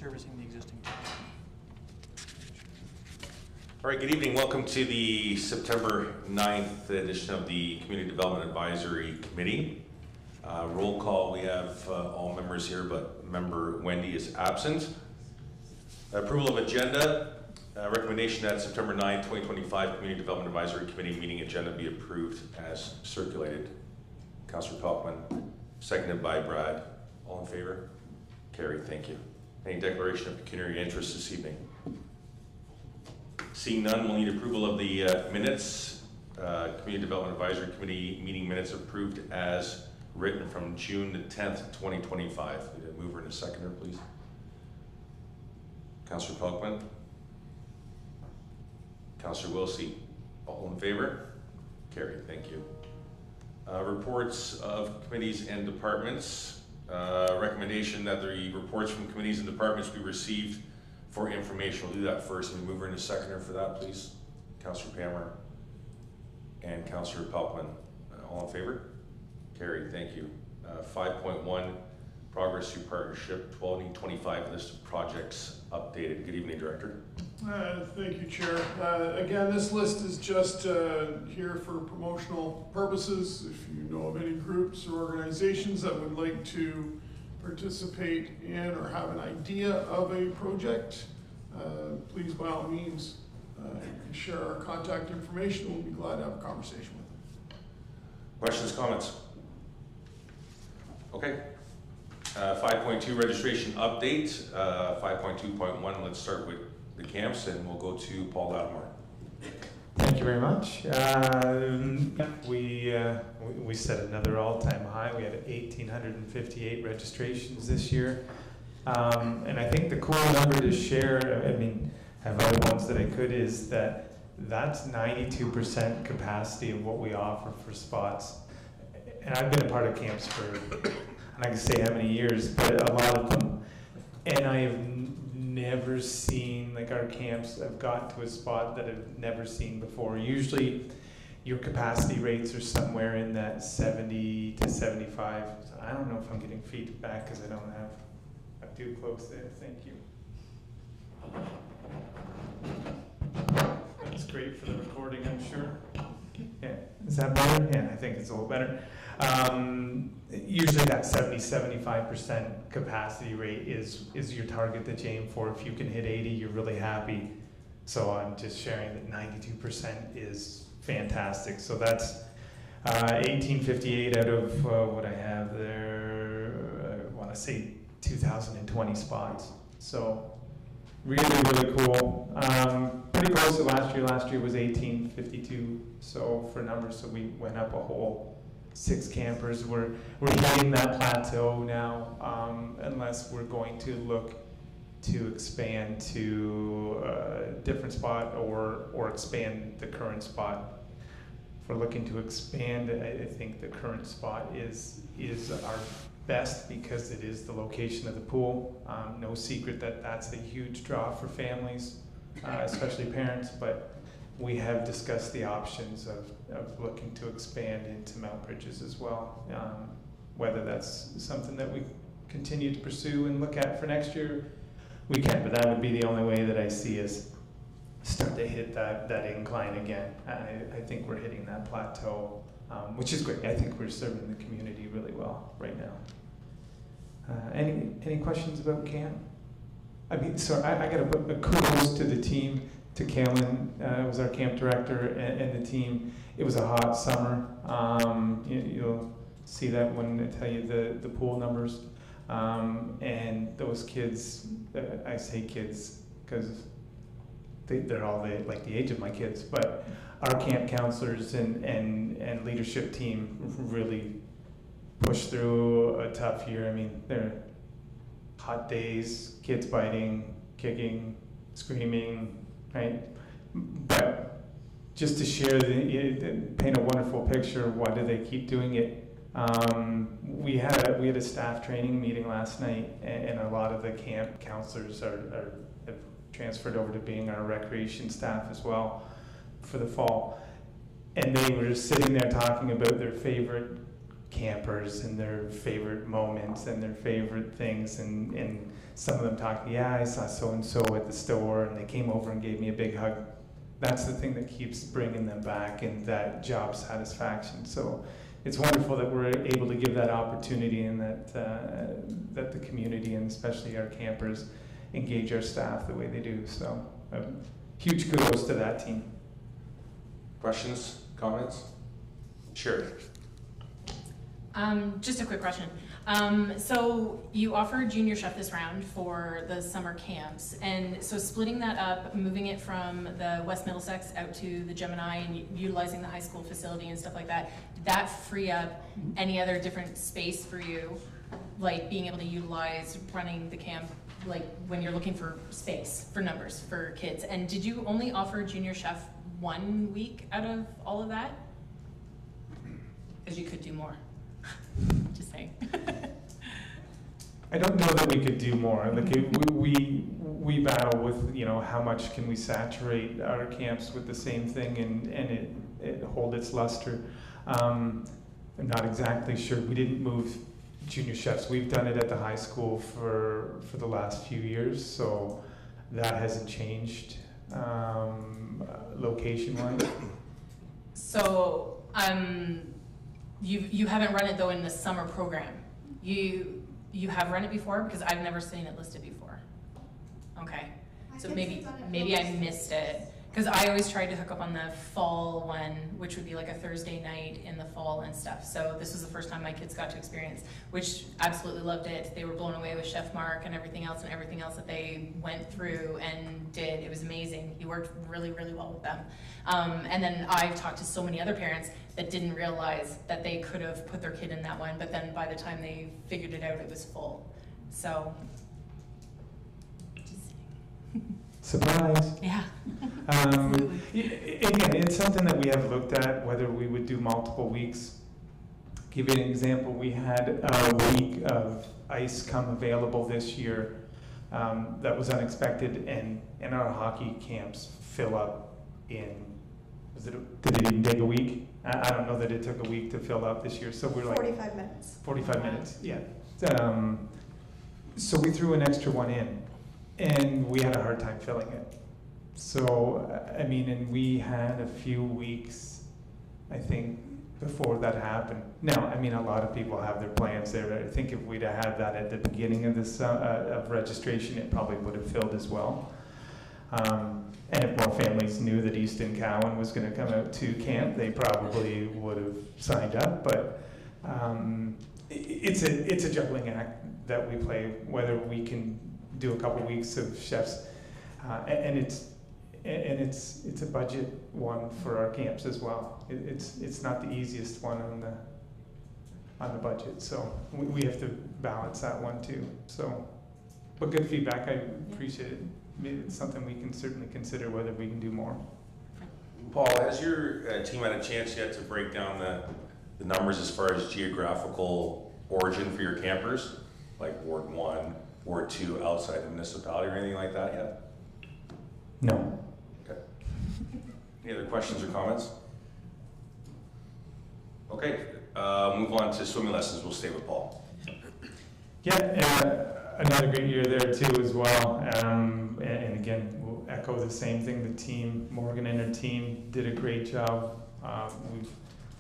servicing the existing town. All right, good evening. Welcome to the September 9th edition of the Community Development Advisory Committee. Roll call, we have all members here, but member Wendy is absent. Approval of agenda. Recommendation that September 9th, 2025 Community Development Advisory Committee meeting agenda be approved as circulated. Councillor Pelkman, seconded by Brad. All in favor? Carried, thank you. Any declaration of pecuniary interest this evening? Seeing none, we'll need approval of the minutes. Community Development Advisory Committee meeting minutes approved as written from June the 10th, 2025. Need a mover and a seconder, please. Councillor Pelkman. Councillor Wilsey. All in favor? Carried, thank you. Reports of committees and departments. Recommendation that the reports from committees and departments be received for information. We'll do that first. And mover and a seconder for that, please. Councillor Palmer and Councillor Pelkman. All in favor? Carried, thank you. 5.1, Progress through Partnership 2025 list of projects updated. Good evening, Director. Thank you, Chair. Again, this list is just here for promotional purposes. If you know of any groups or organizations that would like to participate in or have an idea of a project, please, by all means, share our contact information. We'll be glad to have a conversation with them. Questions, comments? Okay. 5.2 registration update. 5.2.1, let's start with the camps, and we'll go to Paul Lattimore. Thank you very much. We set another all-time high. We had 1,858 registrations this year. And I think the cool number to share, I mean, have other ones that I could, is that that's 92% capacity of what we offer for spots. And I've been a part of camps for, I'm not gonna say how many years, but a lot of them. And I have never seen, like, our camps have gotten to a spot that I've never seen before. Usually your capacity rates are somewhere in that 70 to 75. So I don't know if I'm getting feedback because I don't have, I'm too close there. Thank you. That's great for the recording, I'm sure. Yeah, is that better? Yeah, I think it's a little better. Usually that 70-75% capacity rate is your target that you aim for. If you can hit 80, you're really happy. So I'm just sharing that 92% is fantastic. So that's 1,858 out of what I have there, I want to say 2,020 spots. So really, really cool. Pretty close to last year. Last year was 1,852. So for numbers, so we went up a whole 6 campers. We're hitting that plateau now, unless we're going to look to expand to a different spot or expand the current spot. If we're looking to expand, I think the current spot is our best because it is the location of the pool. No secret that that's a huge draw for families, especially parents, but we have discussed the options of looking to expand into Mount Bridges as well. Whether that's something that we continue to pursue and look at for next year, we can, but that would be the only way that I see us start to hit that incline again. I think we're hitting that plateau, which is great. I think we're serving the community really well right now. Any questions about camp? I mean, so I got to put a kudos to the team, to Kaylin, was our camp director, and the team. It was a hot summer. You'll see that when I tell you the pool numbers. And those kids, I say kids because they're all like the age of my kids, but our camp counselors and leadership team really pushed through a tough year. I mean, they're hot days, kids biting, kicking, screaming, right? But just to share, paint a wonderful picture of why do they keep doing it. We had a staff training meeting last night, and a lot of the camp counselors have transferred over to being our recreation staff as well for the fall. And they were just sitting there talking about their favorite campers and their favorite moments and their favorite things, and some of them talk, yeah, I saw so-and-so at the store and they came over and gave me a big hug. That's the thing that keeps bringing them back, and that job satisfaction. So it's wonderful that we're able to give that opportunity, and that the community and especially our campers engage our staff the way they do. So huge kudos to that team. Questions, comments? Sure. Just a quick question. So you offered junior chef this round for the summer camps, and so splitting that up, moving it from the West Middlesex out to the Gemini and utilizing the high school facility and stuff like that, did that free up any other different space for you, like being able to utilize running the camp, like when you're looking for space, for numbers, for kids? And did you only offer junior chef 1 week out of all of that? Because you could do more. Just saying. I don't know that we could do more. Like we battle with, you know, how much can we saturate our camps with the same thing and it hold its luster. I'm not exactly sure. We didn't move junior chefs. We've done it at the high school for the last few years, so that hasn't changed location-wise. So you haven't run it though in the summer program. You have run it before, because I've never seen it listed before. Okay, so maybe I missed it, because I always tried to hook up on the fall one, which would be like a Thursday night in the fall and stuff. So this was the first time my kids got to experience, which absolutely loved it. They were blown away with Chef Mark and everything else that they went through and did. It was amazing. He worked really, really well with them. And then I've talked to so many other parents that didn't realize that they could have put their kid in that one, but then by the time they figured it out, it was full. So, Surprise. yeah. Again, it's something that we have looked at, whether we would do multiple weeks. Give you an example, we had a week of ice come available this year that was unexpected, and our hockey camps fill up in, did it even take a week? I don't know that it took a week to fill up this year, so we're like 45 minutes. 45 minutes, yeah. So we threw an extra one in, and we had a hard time filling it. So, I mean, and we had a few weeks, I think, before that happened. Now, I mean, a lot of people have their plans there. I think if we'd have had that at the beginning of this of registration, it probably would have filled as well. And if more families knew that Easton Cowan was going to come out to camp, they probably would have signed up. But it's a juggling act that we play, whether we can do a couple weeks of chefs, and it's a budget one for our camps as well. It's not the easiest one on the budget, so we have to balance that one too. So, but good feedback. I appreciate it. It's something we can certainly consider whether we can do more. Paul, has your team had a chance yet to break down the numbers as far as geographical origin for your campers, like Ward 1, Ward 2, outside the municipality or anything like that yet? No. Okay. Any other questions or comments? Okay, move on to swimming lessons. We'll stay with Paul. Yeah, another great year there too as well. And again, we'll echo the same thing. The team, Morgan and her team, did a great job.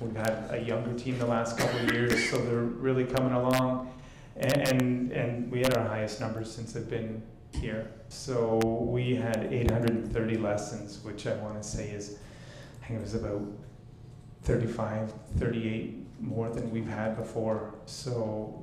We've had a younger team the last couple of years, so they're really coming along. And we had our highest numbers since I've been here. So we had 830 lessons, which I want to say is, I think it was about 35, 38 more than we've had before. So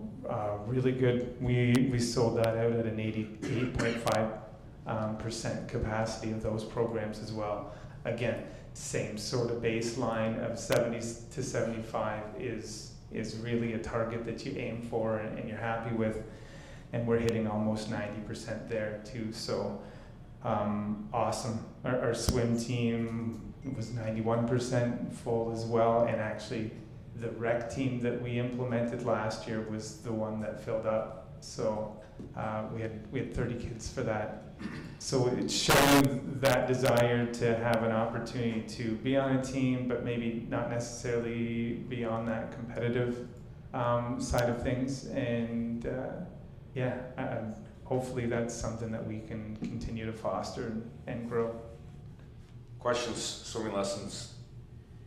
really good. We sold that out at an 88.5% capacity of those programs as well. Again, same sort of baseline of 70 to 75 is really a target that you aim for and you're happy with, and we're hitting almost 90% there too. So awesome. Our swim team was 91% full as well, and actually the rec team that we implemented last year was the one that filled up. So we had 30 kids for that. So it's showing that desire to have an opportunity to be on a team, but maybe not necessarily be on that competitive side of things, and hopefully that's something that we can continue to foster and grow. Questions, swimming lessons,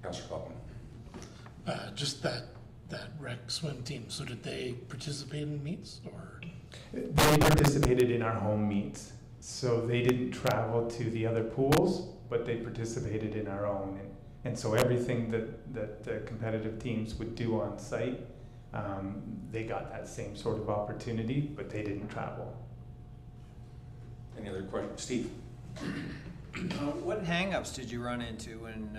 Councillor Kaufman? Just that rec swim team, so did they participate in meets, or? They participated in our home meets, so they didn't travel to the other pools, but they participated in our own. And so everything that the competitive teams would do on site, they got that same sort of opportunity, but they didn't travel. Any other questions? Steve? What hang-ups did you run into in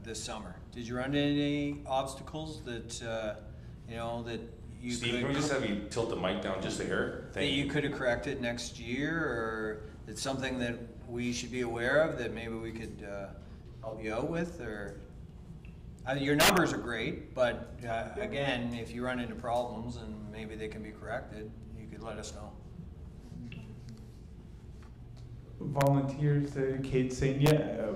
this summer? Did you run into any obstacles that that you Steve, could, can we just have you tilt the mic down just a hair? that you could have corrected next year, or it's something that we should be aware of that maybe we could help you out with? Or your numbers are great, but again, if you run into problems and maybe they can be corrected, you could let us know. Volunteers, Kate's saying,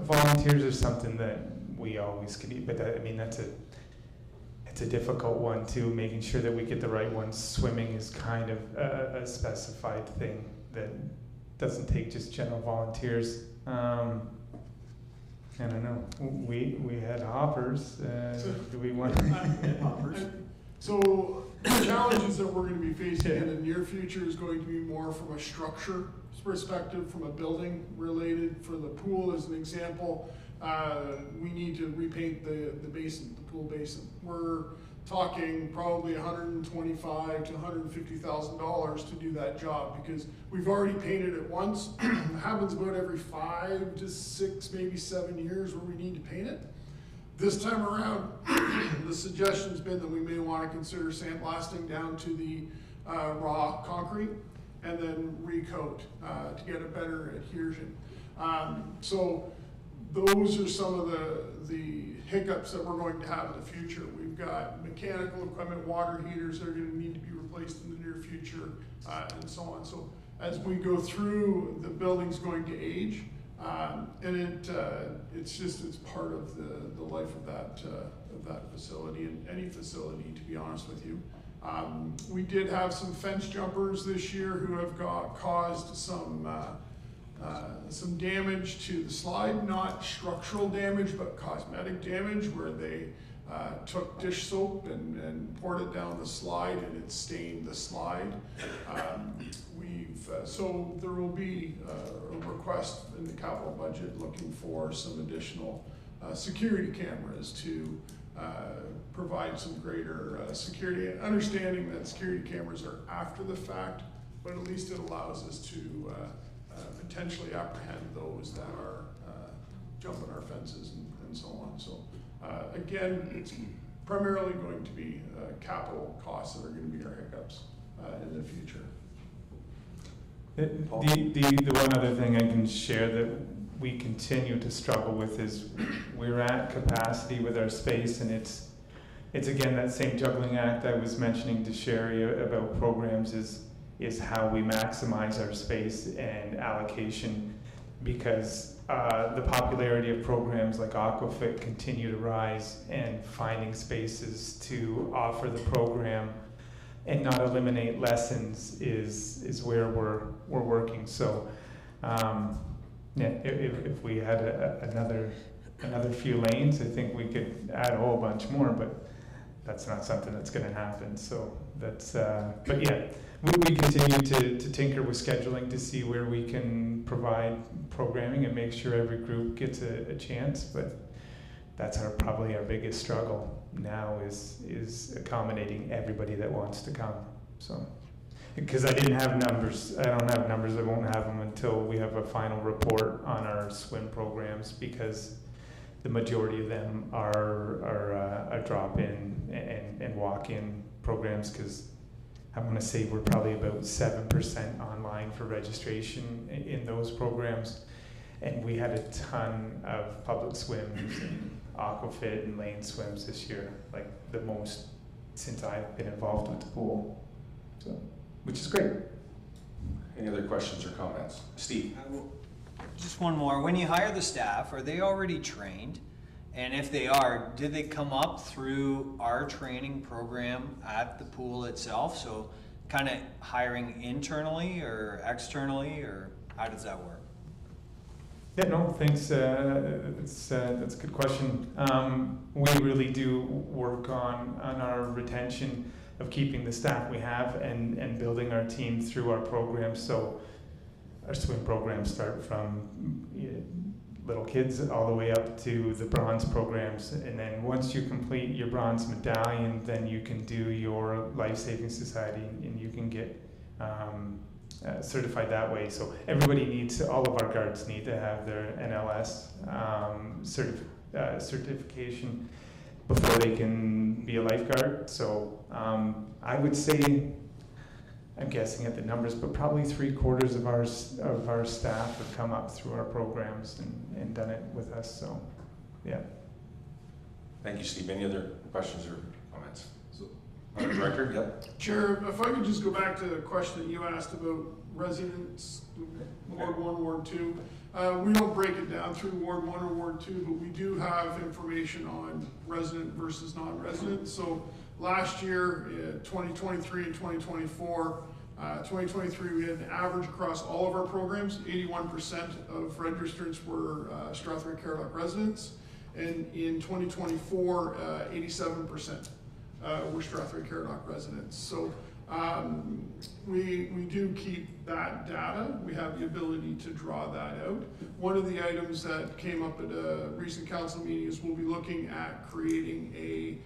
volunteers are something that we always could eat, but it's a difficult one too, making sure that we get the right ones. Swimming is kind of a specified thing that doesn't take just general volunteers. I don't know, we had hoppers, do we want hoppers? So the challenges that we're going to be facing in the near future is going to be more from a structure perspective, from a building related. For the pool, as an example, we need to repaint the basin, the pool basin. We're talking probably $125,000 to $150,000 to do that job, because we've already painted it once. It happens about every 5 to 6, maybe 7 years where we need to paint it. This time around, the suggestion's been that we may want to consider sandblasting down to the raw concrete and then recoat to get a better adhesion. So those are some of the hiccups that we're going to have in the future. We've got mechanical equipment, water heaters that are going to need to be replaced in the near future, and so on. So as we go through, the building's going to age, and it's part of the life of that facility, and any facility, to be honest with you. We did have some fence jumpers this year who have caused some damage to the slide, not structural damage, but cosmetic damage, where they took dish soap and poured it down the slide, and it stained the slide. So there will be a request in the capital budget looking for some additional security cameras to provide some greater security, and understanding that security cameras are after the fact, but at least it allows us to potentially apprehend those that are jumping our fences and so on. So again, it's primarily going to be capital costs that are going to be our hiccups in the future. The one other thing I can share that we continue to struggle with is we're at capacity with our space, and it's again that same juggling act I was mentioning to Sherry about programs is how we maximize our space and allocation, because the popularity of programs like Aquafit continue to rise, and finding spaces to offer the program and not eliminate lessons is where we're working. So if we had another few lanes, I think we could add a whole bunch more, but that's not something that's going to happen. So that's but yeah, we continue to tinker with scheduling to see where we can provide programming and make sure every group gets a chance. But that's probably our biggest struggle now is accommodating everybody that wants to come. So, because I don't have numbers, I won't have them until we have a final report on our swim programs, because the majority of them are a drop-in and walk-in programs, because I'm going to say we're probably about 7% online for registration in those programs, and we had a ton of public swims and Aquafit and lane swims this year, like the most since I've been involved with the pool, so, which is great. Any other questions or comments? Steve? Just one more. When you hire the staff, are they already trained? And if they are, did they come up through our training program at the pool itself? So kind of hiring internally or externally, or how does that work? Yeah, no, thanks. That's a good question. We really do work on our retention of keeping the staff we have and building our team through our programs. So our swim programs start from little kids all the way up to the bronze programs. And then once you complete your bronze medallion, then you can do your Life Saving Society and you can get certified that way. So everybody needs, all of our guards need to have their NLS certification before they can be a lifeguard. So I would say, I'm guessing at the numbers, but probably 3/4 of our staff have come up through our programs and done it with us. So, yeah. Thank you, Steve. Any other questions or comments? So, Director, yep. Chair, if I could just go back to the question that you asked about residents, Ward 1, Ward 2. We don't break it down through Ward 1 or Ward 2, but we do have information on resident versus non-resident. So last year, 2023 and 2024, 2023 we had an average across all of our programs, 81% of registrants were Strathroy-Caradoc residents, and in 2024, 87% were Strathroy-Caradoc residents. So we do keep that data. We have the ability to draw that out. One of the items that came up at a recent council meeting is we'll be looking at creating a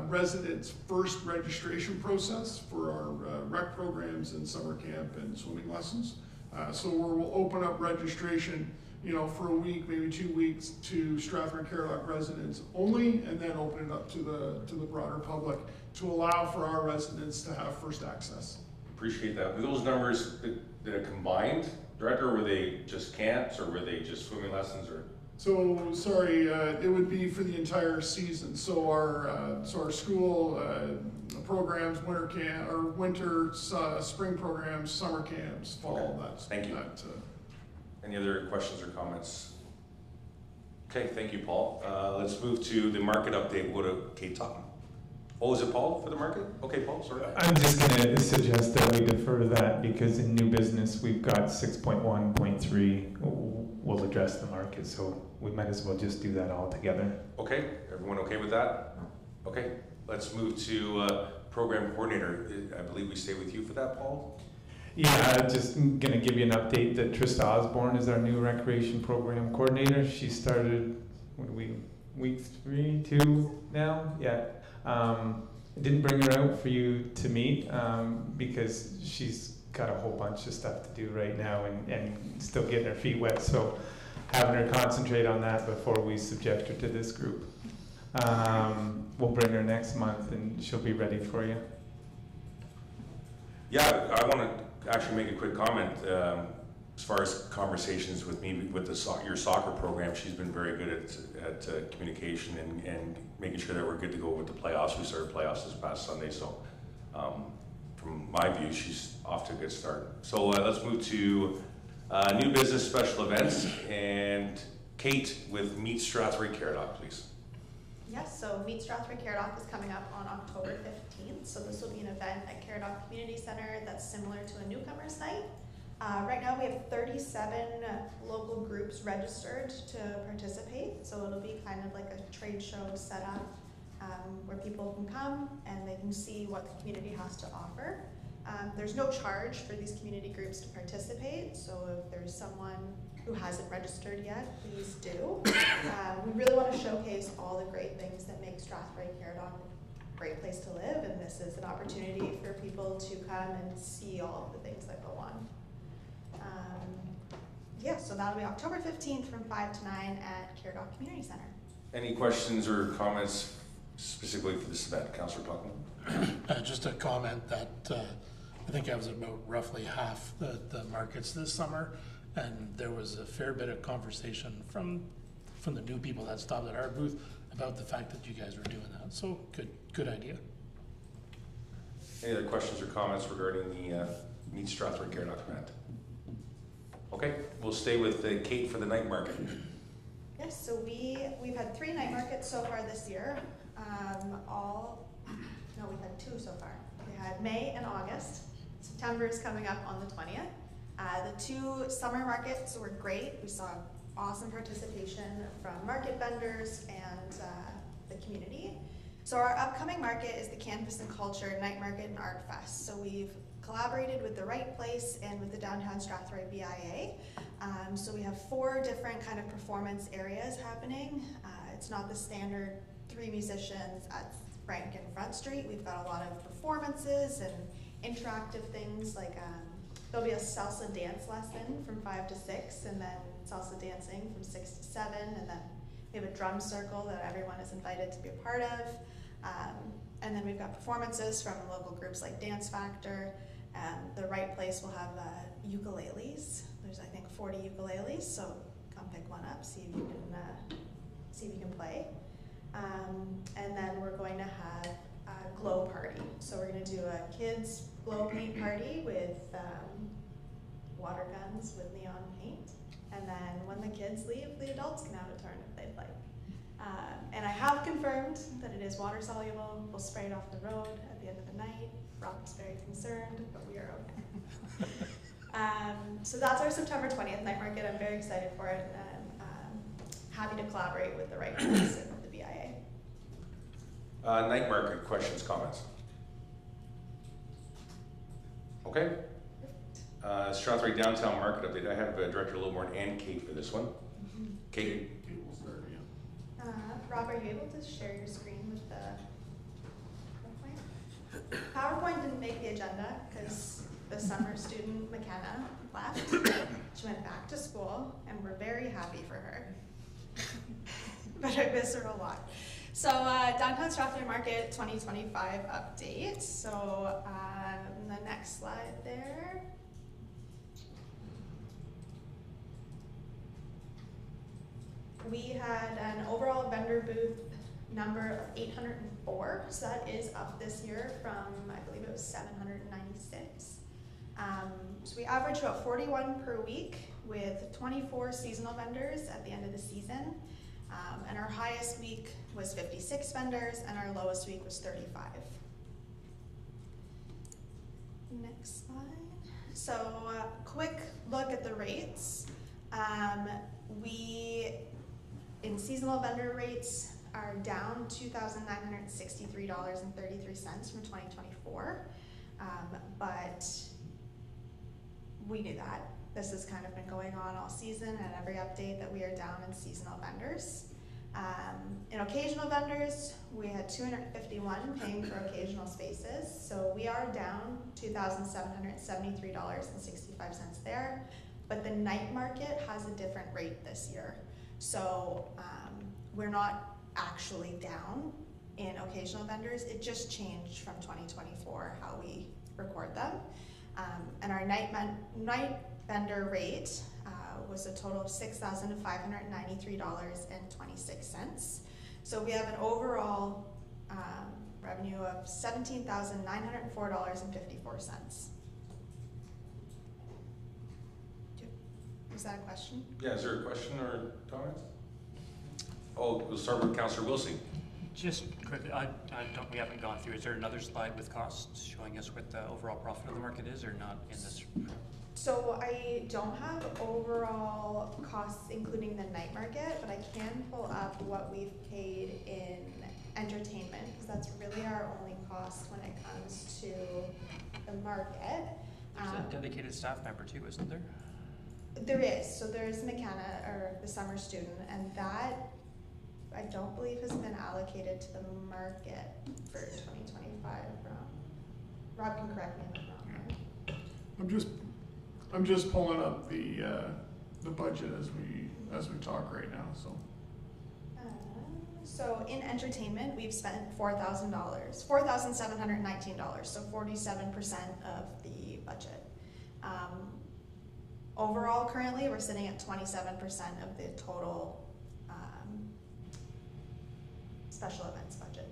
residents first registration process for our rec programs and summer camp and swimming lessons. So we'll open up registration, for a week, maybe 2 weeks to Strathroy-Caradoc residents only, and then open it up to the broader public to allow for our residents to have first access. Appreciate that. Were those numbers that are combined, Director, or were they just camps, or were they just swimming lessons, or? So, sorry, it would be for the entire season. So our school programs, winter camp, or winter, spring programs, summer camps, fall, Okay. Thank you. Any other questions or comments? Okay, thank you, Paul. Let's move to the market update. We'll go to Kate Totten. Oh, is it Paul for the market? Okay, Paul, sorry. I'm just going to suggest that we defer that because in new business we've got 6.1.3 will address the market, so we might as well just do that all together. Okay, everyone okay with that? Okay, let's move to program coordinator. I believe we stay with you for that, Paul? Yeah, just going to give you an update that Trista Osborne is our new recreation program coordinator. She started, week 3, 2 now? Yeah. Didn't bring her out for you to meet because she's got a whole bunch of stuff to do right now and still getting her feet wet. So having her concentrate on that before we subject her to this group. We'll bring her next month and she'll be ready for you. Yeah, I want to actually make a quick comment. As far as conversations with me with your soccer program, she's been very good at communication and making sure that we're good to go with the playoffs. We started playoffs this past Sunday, so from my view, she's off to a good start. So let's move to new business special events, and Kate with Meet Strathroy-Caradoc, please. Yes, so Meet Strathroy-Caradoc is coming up on October 15th. So this will be an event at Caradoc Community Center that's similar to a newcomer's night. Right now we have 37 local groups registered to participate, so it'll be kind of like a trade show set up where people can come and they can see what the community has to offer. There's no charge for these community groups to participate, so if there's someone who hasn't registered yet, please do. We really want to showcase all the great things that make Strathroy-Caradoc a great place to live, and this is an opportunity for people to come and see all of the things that go on. Yeah, so that'll be October 15th from 5 to 9 at Caradoc Community Center. Any questions or comments specifically for this event, Councillor Pluckman? Just a comment that I think I was about roughly half the markets this summer, and there was a fair bit of conversation from the new people that stopped at our booth about the fact that you guys were doing that. So good idea. Any other questions or comments regarding the Meet Strathroy-Caradoc event? Okay, we'll stay with Kate for the night market. Yes, so we've had 3 night markets so far this year. We've had 2 so far. We had May and August. September is coming up on the 20th. The 2 summer markets were great. We saw awesome participation from market vendors and the community. So our upcoming market is the Campus and Culture Night Market and Art Fest. So we've collaborated with the Right Place and with the Downtown Strathroy BIA. So we have 4 different kind of performance areas happening. It's not the standard 3 musicians at Frank and Front Street. We've got a lot of performances and interactive things like there'll be a salsa dance lesson from 5 to 6, and then salsa dancing from 6 to 7, and then we have a drum circle that everyone is invited to be a part of. And then we've got performances from local groups like Dance Factor. The Right Place will have ukuleles. There's I think 40 ukuleles, so come pick one up, see if you can play. And then we're going to have a glow party. So we're going to do a kids glow paint party with water guns with neon paint. And then when the kids leave, the adults can have a turn if they'd like. And I have confirmed that it is water soluble. We'll spray it off the road at the end of the night. Rob's very concerned, but we are okay. So that's our September 20th night market. I'm very excited for it, and happy to collaborate with the Right Place and with the BIA. Night market, questions, comments? Okay. Strathroy Downtown Market update. I have Director Lilborn and Kate for this one. Kate? Kate will start again. Rob, are you able to share your screen with the PowerPoint? PowerPoint didn't make the agenda because the summer student McKenna left. She went back to school, and we're very happy for her. But I miss her a lot. So Downtown Strathroy Market 2025 update. So the next slide there. We had an overall vendor booth number of 804, so that is up this year from, I believe it was 796. So we average about 41 per week with 24 seasonal vendors at the end of the season. And our highest week was 56 vendors, and our lowest week was 35. Next slide. So quick look at the rates. In seasonal vendor rates are down $2,963.33 from 2024, but we knew that. This has kind of been going on all season, and every update that we are down in seasonal vendors. In occasional vendors, we had 251 paying for occasional spaces, so we are down $2,773.65 there, but the night market has a different rate this year. So we're not actually down in occasional vendors. It just changed from 2024 how we record them. And our night vendor rate was a total of $6,593.26. So we have an overall revenue of $17,904.54. Was that a question? Yeah, is there a question or comments? Oh, we'll start with Councillor Wilson. Just quickly, we haven't gone through, is there another slide with costs showing us what the overall profit of the market is, or not in this? So I don't have overall costs including the night market, but I can pull up what we've paid in entertainment, because that's really our only cost when it comes to the market. There's a dedicated staff member too, isn't there? There is. So there's McKenna, or the summer student, and that I don't believe has been allocated to the market for 2025. Rob can correct me if I'm wrong. Right? I'm just pulling up the budget as we talk right now. So in entertainment, we've spent $4,719, so 47% of the budget. Overall, currently, we're sitting at 27% of the total special events budget.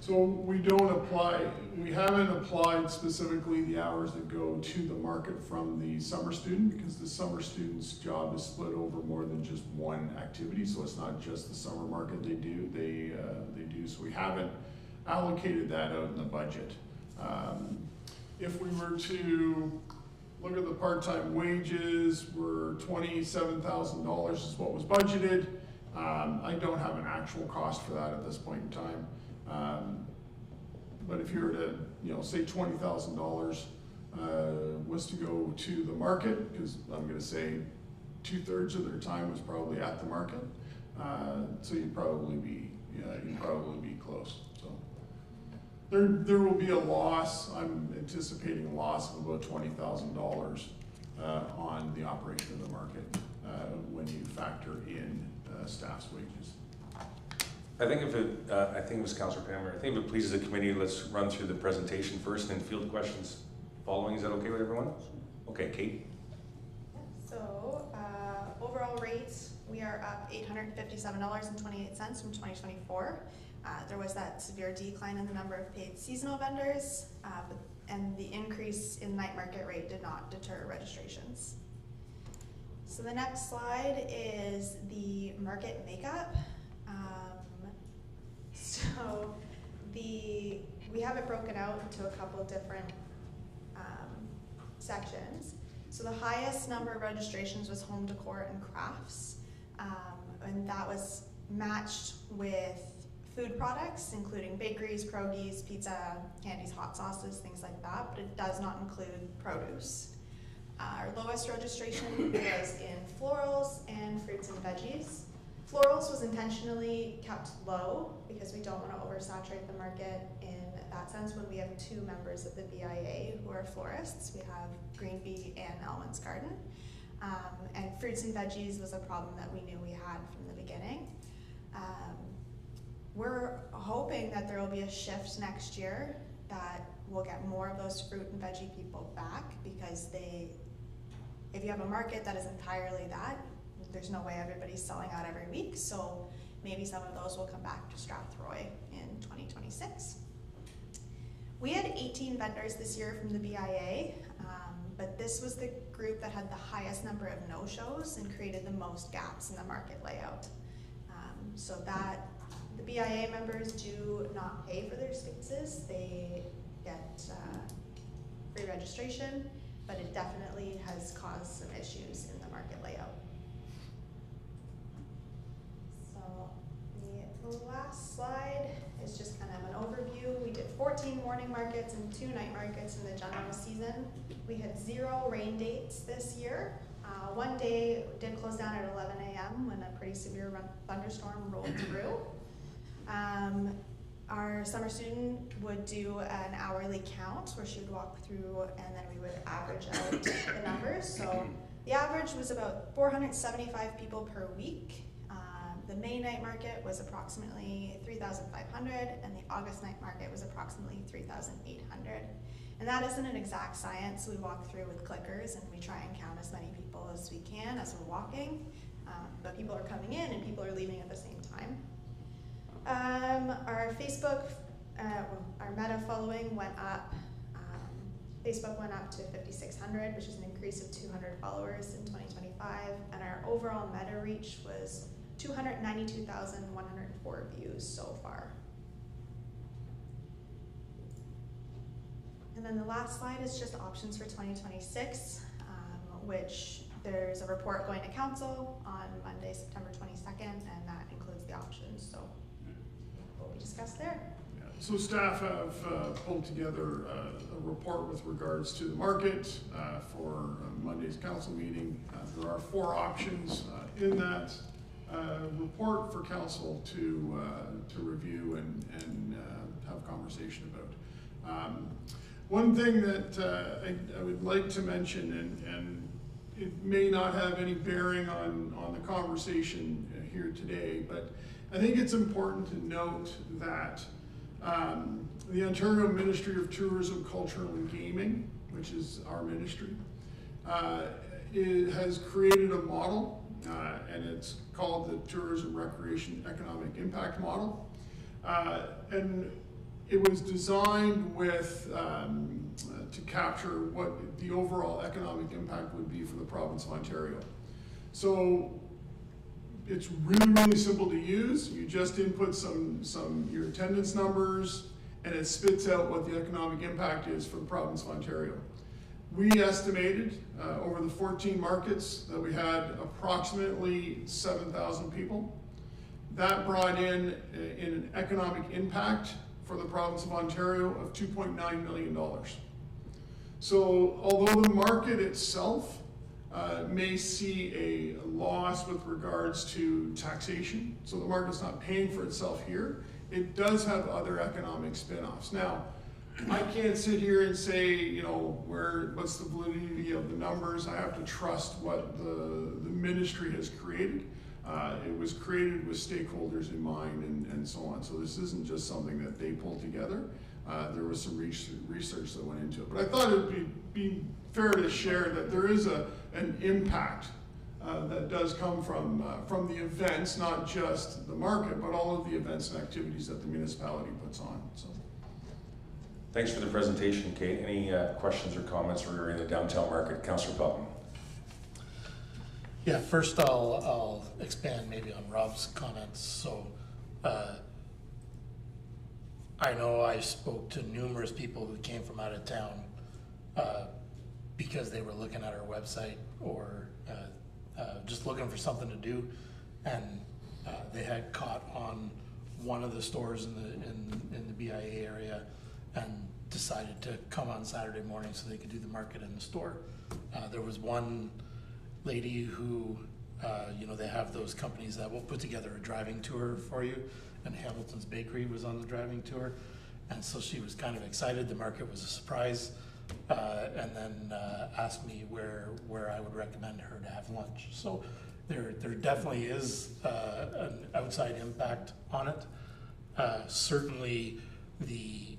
So we don't apply, we haven't applied specifically the hours that go to the market from the summer student, because the summer student's job is split over more than just one activity, so it's not just the summer market they do, so we haven't allocated that out in the budget. If we were to look at the part-time wages, we're $27,000 is what was budgeted. I don't have an actual cost for that at this point in time. But if you were to, say $20,000 was to go to the market, because I'm going to say 2/3 of their time was probably at the market, so you'd probably be close. So there will be a loss. I'm anticipating a loss of about $20,000 on the operation of the market when you factor in staff's wages. I think I think it was Councillor Palmer. I think if it pleases the committee, let's run through the presentation first and field questions following. Is that okay with everyone? Okay, Kate. So overall rates, we are up $857.28 from 2024. There was that severe decline in the number of paid seasonal vendors, and the increase in night market rate did not deter registrations. So the next slide is the market makeup. So we have it broken out into a couple different sections. So the highest number of registrations was home decor and crafts, and that was matched with food products, including bakeries, pierogies, pizza, candies, hot sauces, things like that, but it does not include produce. Our lowest registration was in florals and fruits and veggies. Florals was intentionally kept low because we don't want to oversaturate the market in that sense when we have two members of the BIA who are florists. We have Green Bee and Elman's Garden. And fruits and veggies was a problem that we knew we had from the beginning. We're hoping that there will be a shift next year that we'll get more of those fruit and veggie people back, because if you have a market that is entirely that, there's no way everybody's selling out every week, so maybe some of those will come back to Strathroy in 2026. We had 18 vendors this year from the BIA, but this was the group that had the highest number of no-shows and created the most gaps in the market layout. So that the BIA members do not pay for their spaces. They get free registration, but it definitely has caused some issues in the market layout. The last slide is just kind of an overview. We did 14 morning markets and 2 night markets in the general season. We had 0 rain dates this year. One day did close down at 11 a.m. when a pretty severe thunderstorm rolled through. Our summer student would do an hourly count where she would walk through, and then we would average out the numbers. So the average was about 475 people per week. The May night market was approximately 3,500, and the August night market was approximately 3,800. And that isn't an exact science. We walk through with clickers and we try and count as many people as we can as we're walking, but people are coming in and people are leaving at the same time. Our Facebook, our Meta following went up. Facebook went up to 5,600, which is an increase of 200 followers in 2025, and our overall Meta reach was 292,104 views so far. And then the last slide is just options for 2026, which there's a report going to council on Monday, September 22nd, and that includes the options. So what we discussed there. Yeah. So staff have pulled together a report with regards to the market for Monday's council meeting. There are 4 options in that report for council to review and have conversation about. One thing that I would like to mention, and it may not have any bearing on the conversation here today, but I think it's important to note that the Ontario Ministry of Tourism, Culture and Gaming, which is our ministry, it has created a model, and it's called the Tourism Recreation Economic Impact Model. And it was designed with, to capture what the overall economic impact would be for the province of Ontario. So it's really, really simple to use. You just input your attendance numbers, and it spits out what the economic impact is for the province of Ontario. We estimated over the 14 markets that we had approximately 7,000 people. That brought in an economic impact for the province of Ontario of $2.9 million. So although the market itself may see a loss with regards to taxation, so the market's not paying for itself here, it does have other economic spin-offs. Now, I can't sit here and say, you know, what's the validity of the numbers. I have to trust what the ministry has created. It was created with stakeholders in mind and so on. So this isn't just something that they pulled together. There was some research that went into it. But I thought it would be fair to share that there is an impact that does come from the events, not just the market, but all of the events and activities that the municipality puts on. So. Thanks for the presentation, Kate. Any questions or comments regarding the downtown market? Councillor Pelton. Yeah, first I'll expand maybe on Rob's comments. So I know I spoke to numerous people who came from out of town because they were looking at our website or just looking for something to do, and they had caught on one of the stores in the BIA area and decided to come on Saturday morning so they could do the market in the store. There was one lady who, you know, they have those companies that will put together a driving tour for you, and Hamilton's Bakery was on the driving tour, and so she was kind of excited. The market was a surprise, and then asked me where I would recommend her to have lunch. So there definitely is an outside impact on it. Certainly the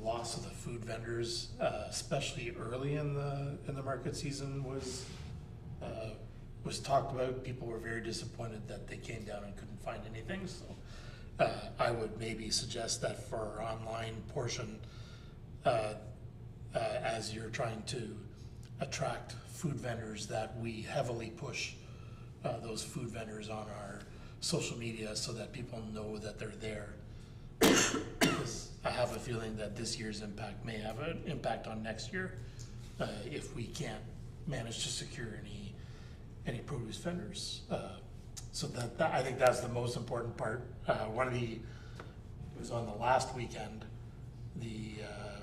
loss of the food vendors, especially early in the market season, was talked about. People were very disappointed that they came down and couldn't find anything. So I would maybe suggest that for our online portion, as you're trying to attract food vendors, that we heavily push those food vendors on our social media so that people know that they're there. Because I have a feeling that this year's impact may have an impact on next year if we can't manage to secure any produce vendors. So that I think that's the most important part. It was on the last weekend, the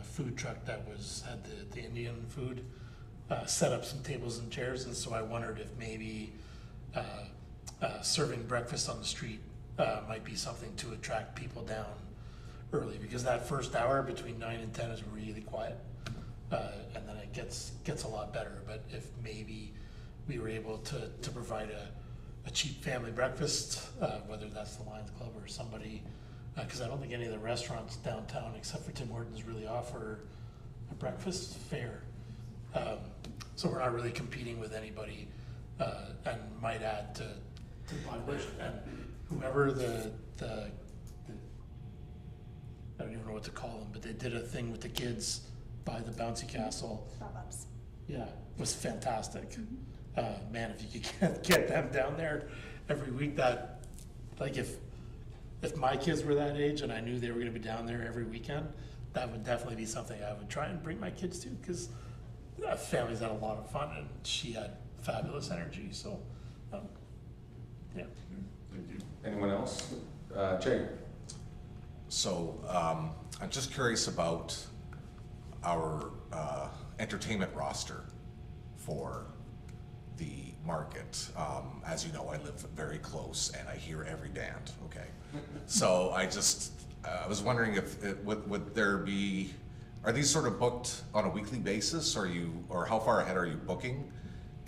food truck that had the Indian food set up some tables and chairs, and so I wondered if maybe serving breakfast on the street might be something to attract people down early, because that first hour between 9 and 10 is really quiet, and then it gets a lot better. But if maybe we were able to provide a cheap family breakfast, whether that's the Lions Club or somebody, because I don't think any of the restaurants downtown except for Tim Hortons really offer a breakfast fare. So we're not really competing with anybody, and might add to the population. And whoever the I don't even know what to call them, but they did a thing with the kids by the bouncy castle. Pop-ups. Yeah, it was fantastic. Man, if you could get them down there every week, that, like, if my kids were that age and I knew they were going to be down there every weekend, that would definitely be something I would try and bring my kids to, because families had a lot of fun and she had fabulous energy. So, yeah. Thank you. Anyone else? Jay. So I'm just curious about our entertainment roster for the market. As you know, I live very close and I hear every band, okay? So I was wondering if would there be, are these sort of booked on a weekly basis, or how far ahead are you booking?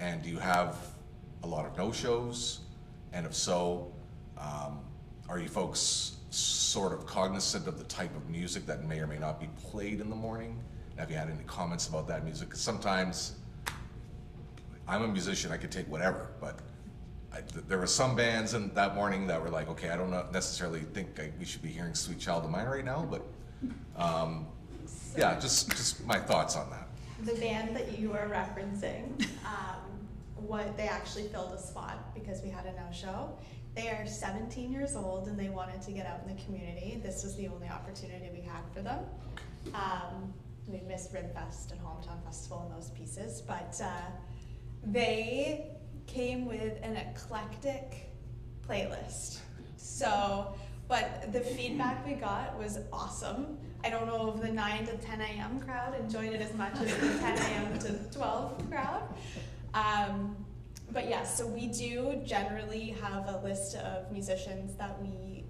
And do you have a lot of no-shows? And if so, are you folks sort of cognizant of the type of music that may or may not be played in the morning? Have you had any comments about that music? Because sometimes, I'm a musician, I could take whatever, but there were some bands in that morning that were like, okay, I don't necessarily think we should be hearing Sweet Child of Mine right now, but Yeah, just my thoughts on that. The band that you are referencing, what they actually filled a spot because we had a no-show. They are 17 years old and they wanted to get out in the community. This was the only opportunity we had for them. We missed Ribfest and Hometown Festival and those pieces, but they came with an eclectic playlist. So, but the feedback we got was awesome. I don't know if the 9 to 10 a.m. crowd enjoyed it as much as the 10 a.m. to 12 crowd. But yes, so we do generally have a list of musicians that we,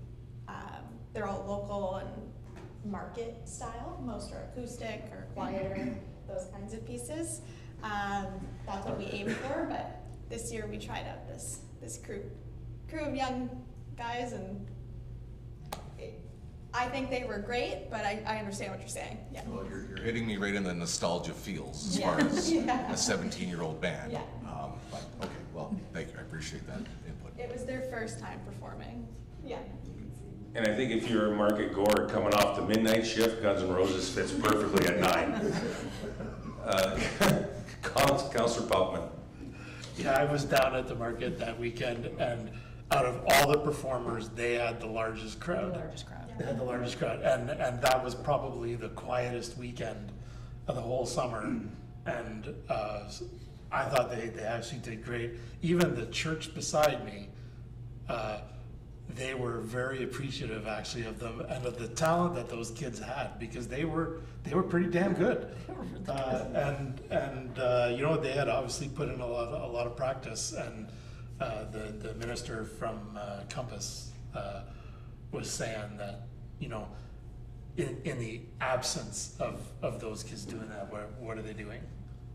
they're all local and market style. Most are acoustic or quieter, those kinds of pieces. That's what we aim for, but this year we tried out this crew of young guys, and I think they were great, but I understand what you're saying. Yeah. Well, you're hitting me right in the nostalgia feels as far as a 17-year-old band. Yeah. But okay, well, thank you. I appreciate that input. It was their first time performing. Yeah. And I think if you're a market goer coming off the midnight shift, Guns N' Roses fits perfectly at 9. Councillor Pelkman. Yeah, I was down at the market that weekend, and out of all the performers, they had the largest crowd. They had the largest crowd, and that was probably the quietest weekend of the whole summer. And I thought they actually did great. Even the church beside me, they were very appreciative actually of them and of the talent that those kids had, because they were pretty damn good. You know, they had obviously put in a lot of practice, and the minister from Compass was saying that, you know, in the absence of those kids doing that, what are they doing?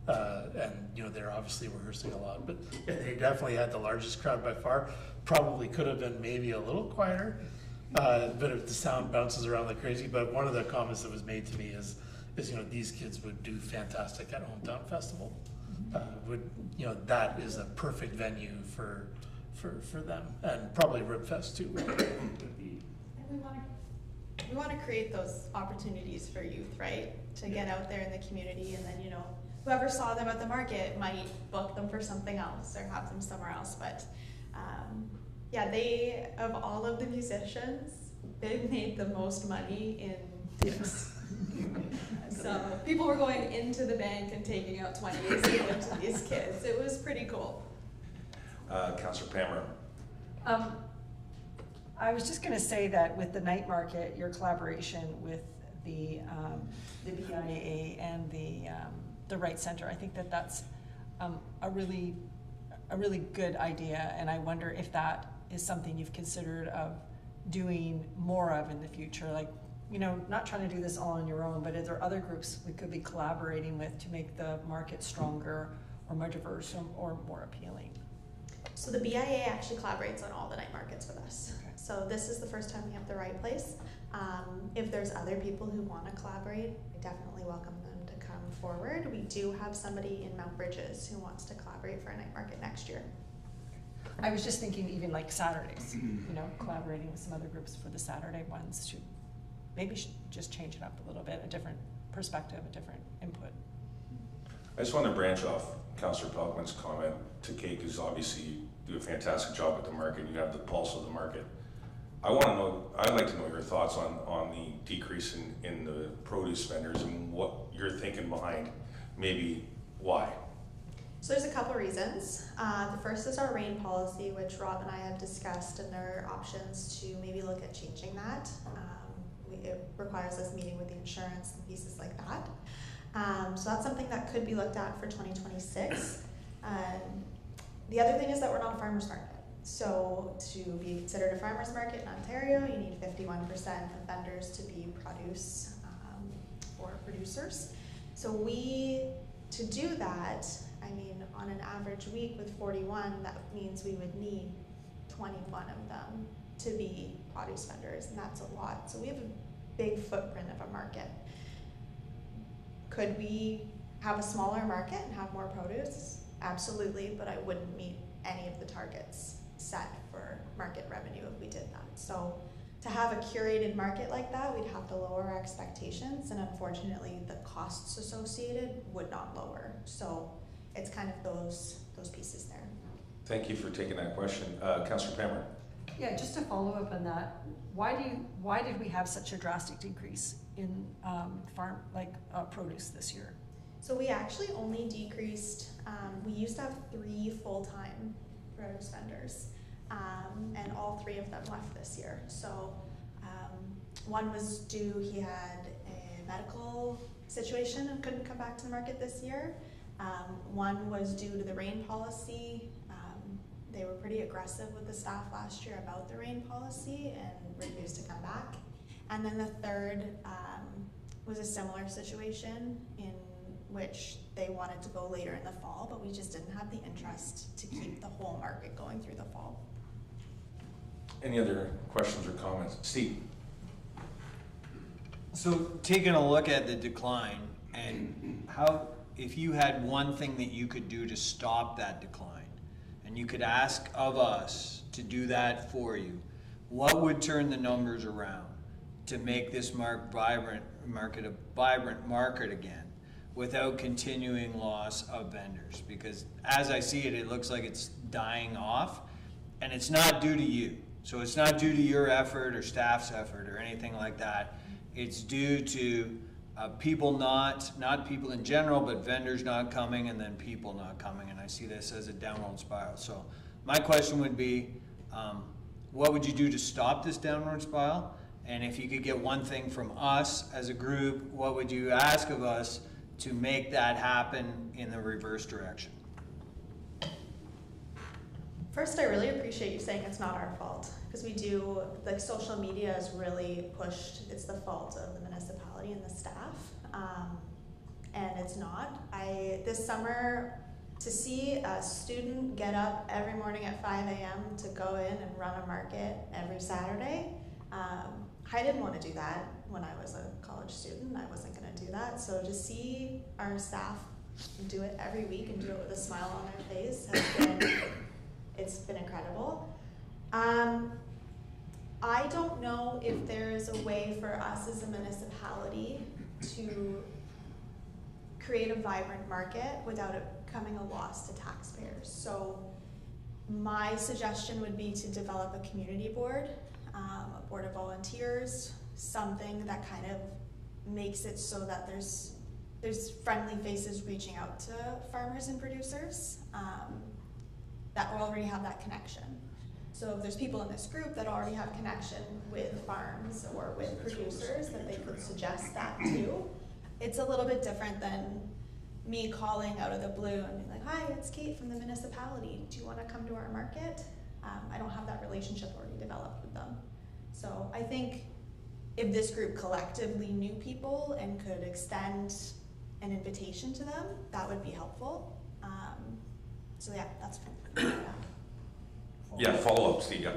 And you know, they're obviously rehearsing a lot, but they definitely had the largest crowd by far. Probably could have been maybe a little quieter, but if the sound bounces around like crazy. But one of the comments that was made to me is you know, these kids would do fantastic at Hometown Festival. You know, that is a perfect venue for them, and probably Ribfest too. We want to create those opportunities for youth, right? To get out there in the community, and then, you know, whoever saw them at the market might book them for something else or have them somewhere else. But yeah, they, of all of the musicians, they made the most money in tips. So people were going into the bank and taking out 20s to give to these kids. It was pretty cool. Councillor Pammer. I was just going to say that with the night market, your collaboration with the BIA and the Right Center, I think that's a really good idea, and I wonder if that is something you've considered of doing more of in the future. Like, you know, not trying to do this all on your own, but are there other groups we could be collaborating with to make the market stronger or more diverse or more appealing? So the BIA actually collaborates on all the night markets with us. Okay. So this is the first time we have the right place. If there's other people who want to collaborate, I definitely welcome them to come forward. We do have somebody in Mount Bridges who wants to collaborate for a night market next year. I was just thinking even like Saturdays, you know, collaborating with some other groups for the Saturday ones to maybe just change it up a little bit, a different perspective, a different input. I just want to branch off Councillor Pelkman's comment to Kate, because obviously you do a fantastic job at the market. You have the pulse of the market. I'd like to know your thoughts on the decrease in the produce vendors and what you're thinking behind, maybe why. So there's a couple reasons. The first is our rain policy, which Rob and I have discussed, and there are options to maybe look at changing that. It requires us meeting with the insurance and pieces like that. So that's something that could be looked at for 2026. The other thing is that we're not a farmer's market. So to be considered a farmer's market in Ontario, you need 51% of vendors to be produce or producers. So to do that, I mean, on an average week with 41, that means we would need 21 of them to be produce vendors, and that's a lot. So we have a big footprint of a market. Could we have a smaller market and have more produce? Absolutely, but I wouldn't meet any of the targets set for market revenue if we did that. So to have a curated market like that, we'd have to lower our expectations, and unfortunately, the costs associated would not lower. So it's kind of those pieces there. Thank you for taking that question. Councillor Pammer. Yeah, just to follow up on that, why did we have such a drastic decrease in produce this year? So we actually only decreased, we used to have 3 full-time produce vendors, and all 3 of them left this year. So one was due, he had a medical situation and couldn't come back to the market this year. One was due to the rain policy. They were pretty aggressive with the staff last year about the rain policy and refused to come back. And then the third was a similar situation in which they wanted to go later in the fall, but we just didn't have the interest to keep the whole market going through the fall. Any other questions or comments? Steve. So taking a look at the decline and how, if you had one thing that you could do to stop that decline, and you could ask of us to do that for you, what would turn the numbers around to make this vibrant market again without continuing loss of vendors? Because as I see it, it looks like it's dying off, and it's not due to you. So it's not due to your effort or staff's effort or anything like that. It's due to people not people in general, but vendors not coming and then people not coming. And I see this as a downward spiral. So my question would be, what would you do to stop this downward spiral? And if you could get one thing from us as a group, what would you ask of us to make that happen in the reverse direction? First, I really appreciate you saying it's not our fault, because we do, like, social media is really pushed, it's the fault of the municipality and the staff, and it's not. This summer, to see a student get up every morning at 5 a.m. to go in and run a market every Saturday, I didn't want to do that when I was a college student. I wasn't going to do that. So to see our staff do it every week and do it with a smile on their face it's been incredible. I don't know if there is a way for us as a municipality to create a vibrant market without it becoming a loss to taxpayers. So my suggestion would be to develop a community board, a board of volunteers, something that kind of makes it so that there's friendly faces reaching out to farmers and producers that already have that connection. So if there's people in this group that already have connection with farms or with producers, that they could suggest that too. It's a little bit different than me calling out of the blue and being like, hi, it's Kate from the municipality. Do you want to come to our market? I don't have that relationship already developed with them. So I think if this group collectively knew people and could extend an invitation to them, that would be helpful. So yeah, that's Yeah, follow up, Steve. Yeah.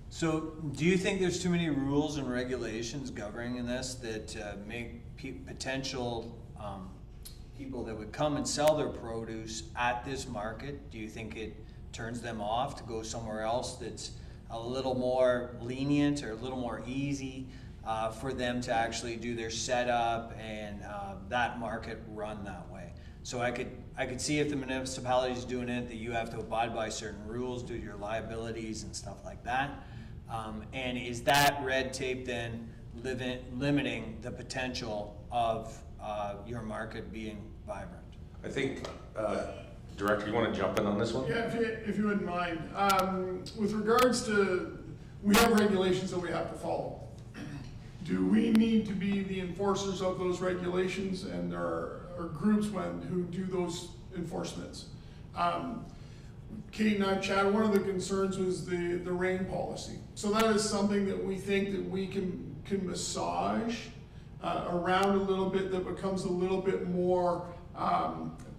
So do you think there's too many rules and regulations governing this that make potential people that would come and sell their produce at this market, do you think it turns them off to go somewhere else that's a little more lenient or a little more easy for them to actually do their setup and that market run that way? So I could see if the municipality is doing it, that you have to abide by certain rules due to your liabilities and stuff like that. And is that red tape then limiting the potential of your market being vibrant? I think, Director, you want to jump in on this one? Yeah, if you wouldn't mind. With regards to, we have regulations that we have to follow. Do we need to be the enforcers of those regulations, and there are groups who do those enforcements? Kate and I chatted, one of the concerns was the rain policy. So that is something that we think that we can massage around a little bit, that becomes a little bit more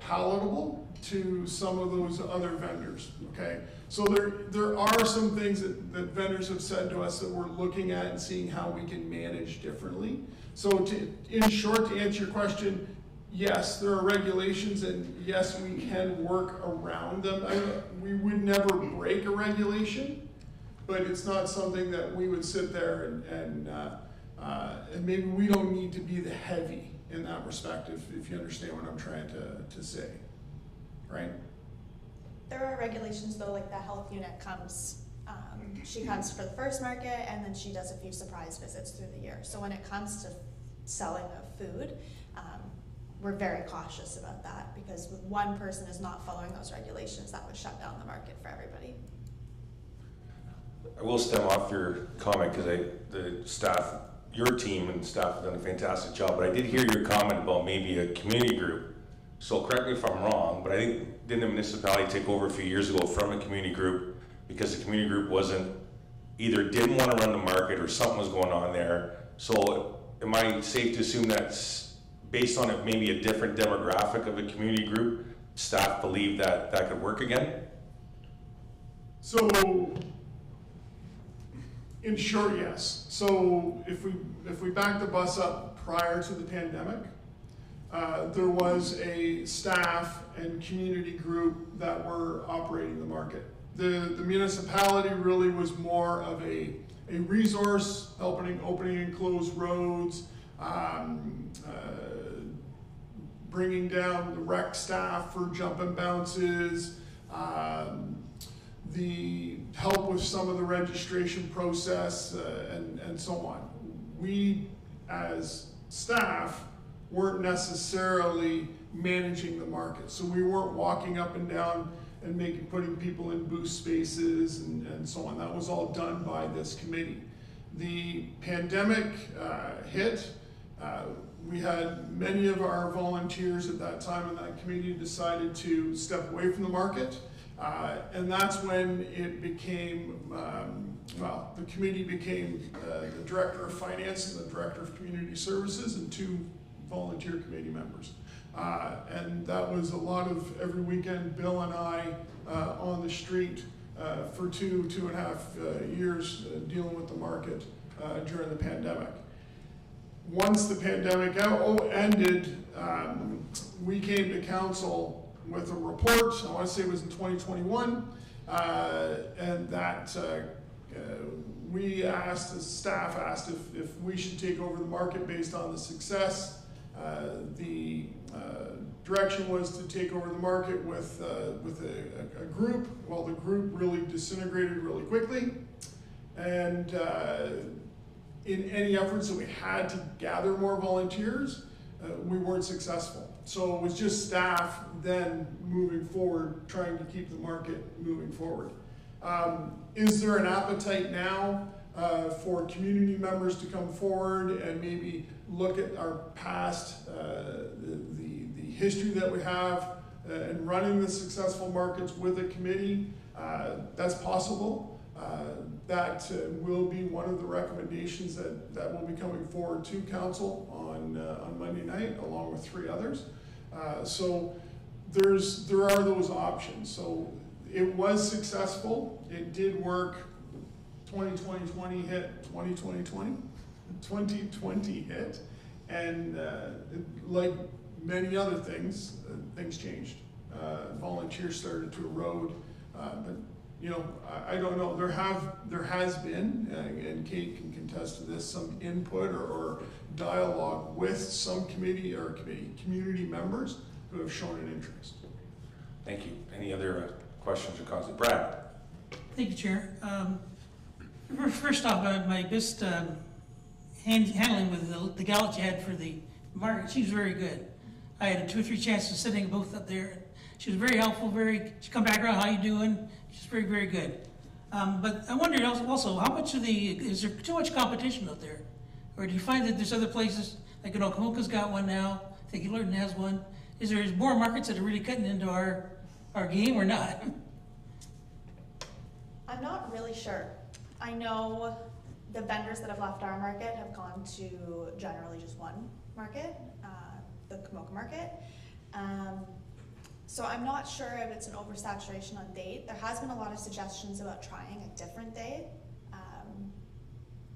palatable to some of those other vendors, okay? So there are some things that vendors have said to us that we're looking at and seeing how we can manage differently. So in short, to answer your question, yes, there are regulations, and yes, we can work around them. We would never break a regulation, but it's not something that we would sit there and maybe we don't need to be the heavy in that respect, if you understand what I'm trying to say, right? There are regulations though, like the health unit comes, she comes for the first market and then she does a few surprise visits through the year. So when it comes to selling of food, we're very cautious about that because if one person is not following those regulations, that would shut down the market for everybody. I will stem off your comment because the staff, your team and staff have done a fantastic job, but I did hear your comment about maybe a community group. So correct me if I'm wrong, but I think didn't the municipality take over a few years ago from a community group because the community group either didn't want to run the market or something was going on there. So am I safe to assume that's based on maybe a different demographic of a community group, staff believe that could work again? So, in short, yes. So if we back the bus up prior to the pandemic, there was a staff and community group that were operating the market. The municipality really was more of a resource, opening and close roads, bringing down the rec staff for jump and bounces, the help with some of the registration process, and so on. We, as staff, weren't necessarily managing the market. So we weren't walking up and down and putting people in booth spaces and so on. That was all done by this committee. The pandemic hit. We had many of our volunteers at that time in that committee decided to step away from the market. And that's when it became, the committee became the director of finance and the director of community services and 2 volunteer committee members. And that was a lot of every weekend, Bill and I on the street for 2.5 years dealing with the market during the pandemic. Once the pandemic ended, we came to council with a report, I want to say it was in 2021, and that the staff asked if we should take over the market based on the success. The direction was to take over the market with a group. Well, the group really disintegrated really quickly, and in any efforts that we had to gather more volunteers, we weren't successful. So it was just staff then moving forward, trying to keep the market moving forward. Is there an appetite now for community members to come forward and maybe look at our past, the history that we have in running the successful markets with a committee? That's possible. That will be one of the recommendations that will be coming forward to council on Monday night, along with 3 others. So there are those options. So it was successful. It did work. 2020 hit. 2020 hit, and like many other things, things changed. Volunteers started to erode, but. You know, I don't know. There has been, and Kate can contest to this, some input or dialogue with some community members who have shown an interest. Thank you. Any other questions or comments? Brad? Thank you, Chair. First off, my best handling with the gal that you had for the market, she was very good. I had 2 or 3 chances sitting both up there. She was very helpful, she come back around, how you doing? She's very, very good. But I wondered also, how much is there too much competition out there? Or do you find that there's other places, like, Kamoka's got one now, I think Lurton has one. Is there more markets that are really cutting into our game or not? I'm not really sure. I know the vendors that have left our market have gone to generally just one market, the Kamoka market. So I'm not sure if it's an oversaturation on date. There has been a lot of suggestions about trying a different day.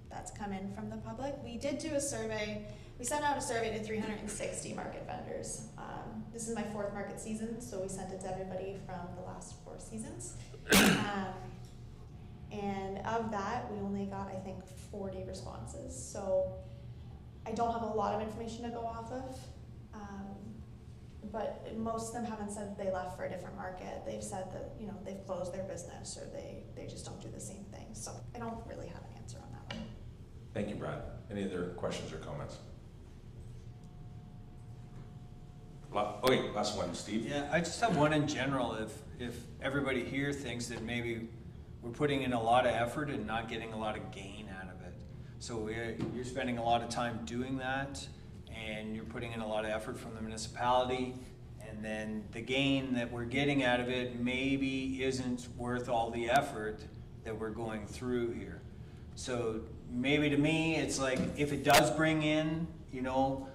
That's come in from the public. We did do a survey. We sent out a survey to 360 market vendors. This is my 4th market season, so we sent it to everybody from the last 4 seasons. And of that, we only got, I think, 40 responses. So I don't have a lot of information to go off of. But most of them haven't said they left for a different market. They've said that, you know, they've closed their business or they just don't do the same thing. So I don't really have an answer on that one. Thank you, Brad. Any other questions or comments? Okay, last one, Steve. Yeah, I just have one in general. If everybody here thinks that maybe we're putting in a lot of effort and not getting a lot of gain out of it. So you're spending a lot of time doing that, and you're putting in a lot of effort from the municipality, and then the gain that we're getting out of it maybe isn't worth all the effort that we're going through here. So maybe to me, it's like, if it does bring in, you know,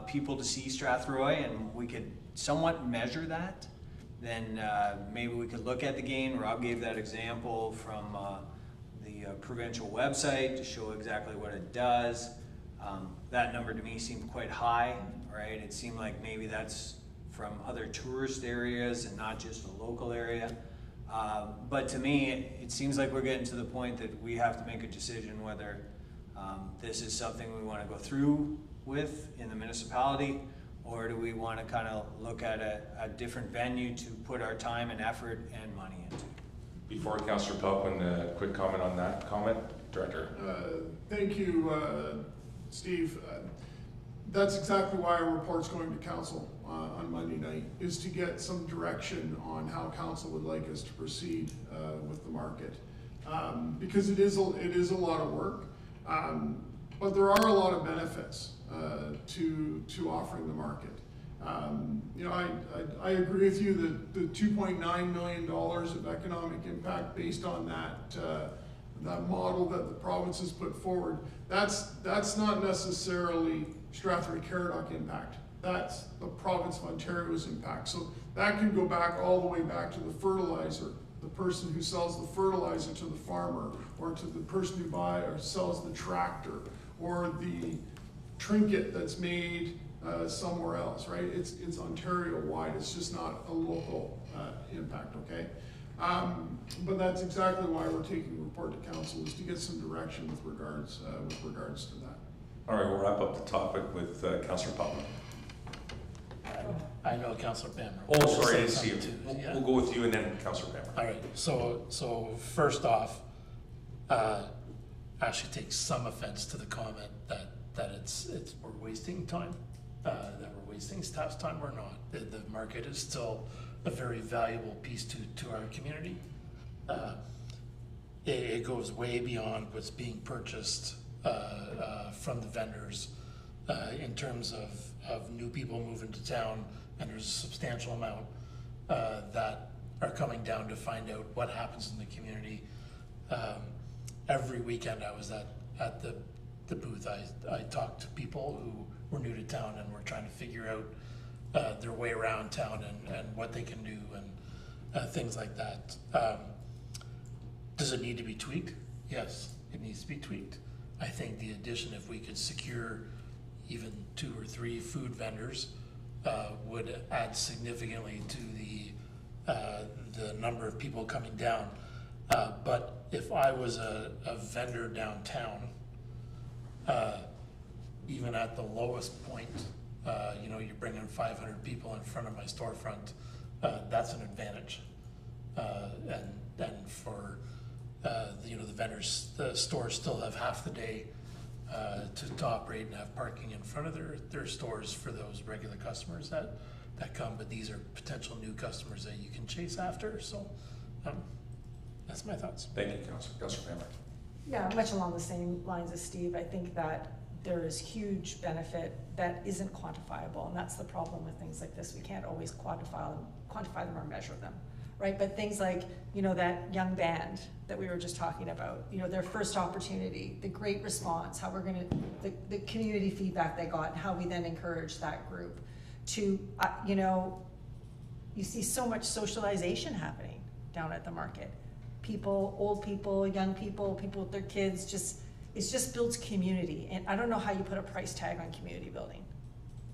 people to see Strathroy, and we could somewhat measure that, then maybe we could look at the gain. Rob gave that example from the provincial website to show exactly what it does. That number to me seemed quite high, right? It seemed like maybe that's from other tourist areas and not just a local area. But to me, it seems like we're getting to the point that we have to make a decision whether this is something we want to go through with in the municipality, or do we want to kind of look at a different venue to put our time and effort and money into? Before Councillor Pelkman, a quick comment on that comment, Director. Thank you, Steve. That's exactly why our report's going to council on Monday night, is to get some direction on how council would like us to proceed with the market. Because it is a lot of work, but there are a lot of benefits to offering the market. You know, I agree with you that the $2.9 million of economic impact based on that model that the province has put forward, that's not necessarily Strathroy-Caradoc impact. That's the province of Ontario's impact. So that can go back all the way back to the fertilizer, the person who sells the fertilizer to the farmer, or to the person who buys or sells the tractor, or the trinket that's made somewhere else, right? It's Ontario-wide. It's just not a local impact, okay? But that's exactly why we're taking the report to council, is to get some direction with regards to that. All right, we'll wrap up the topic with Councillor Pelkman. I know Councillor Pammer. Oh, sorry, I didn't see you. Too. We'll go with you and then Councillor Pammer. All right, so first off, I actually take some offense to the comment that it's we're wasting time, that we're wasting staff's time. We're not. The market is still a very valuable piece to our community. It goes way beyond what's being purchased from the vendors in terms of new people moving to town, and there's a substantial amount that are coming down to find out what happens in the community. Every weekend I was at the booth, I talked to people who were new to town and were trying to figure out their way around town and what they can do and things like that. Does it need to be tweaked? Yes, it needs to be tweaked. I think the addition, if we could secure even 2 or 3 food vendors, would add significantly to the number of people coming down. But if I was a vendor downtown, even at the lowest point, you know, you're bringing 500 people in front of my storefront, that's an advantage. And for you know, the vendors, the stores still have half the day to operate and have parking in front of their stores for those regular customers that come, but these are potential new customers that you can chase after. So that's my thoughts. Thank you, Councillor Pammer. Yeah, much along the same lines as Steve. I think that there is huge benefit that isn't quantifiable, and that's the problem with things like this. We can't always quantify them or measure them, right? But things like, you know, that young band that we were just talking about, you know, their first opportunity, the great response, how we're gonna, the community feedback they got, and how we then encourage that group to, you know, you see so much socialization happening down at the market. People, old people, young people, people with their kids, it just builds community. And I don't know how you put a price tag on community building.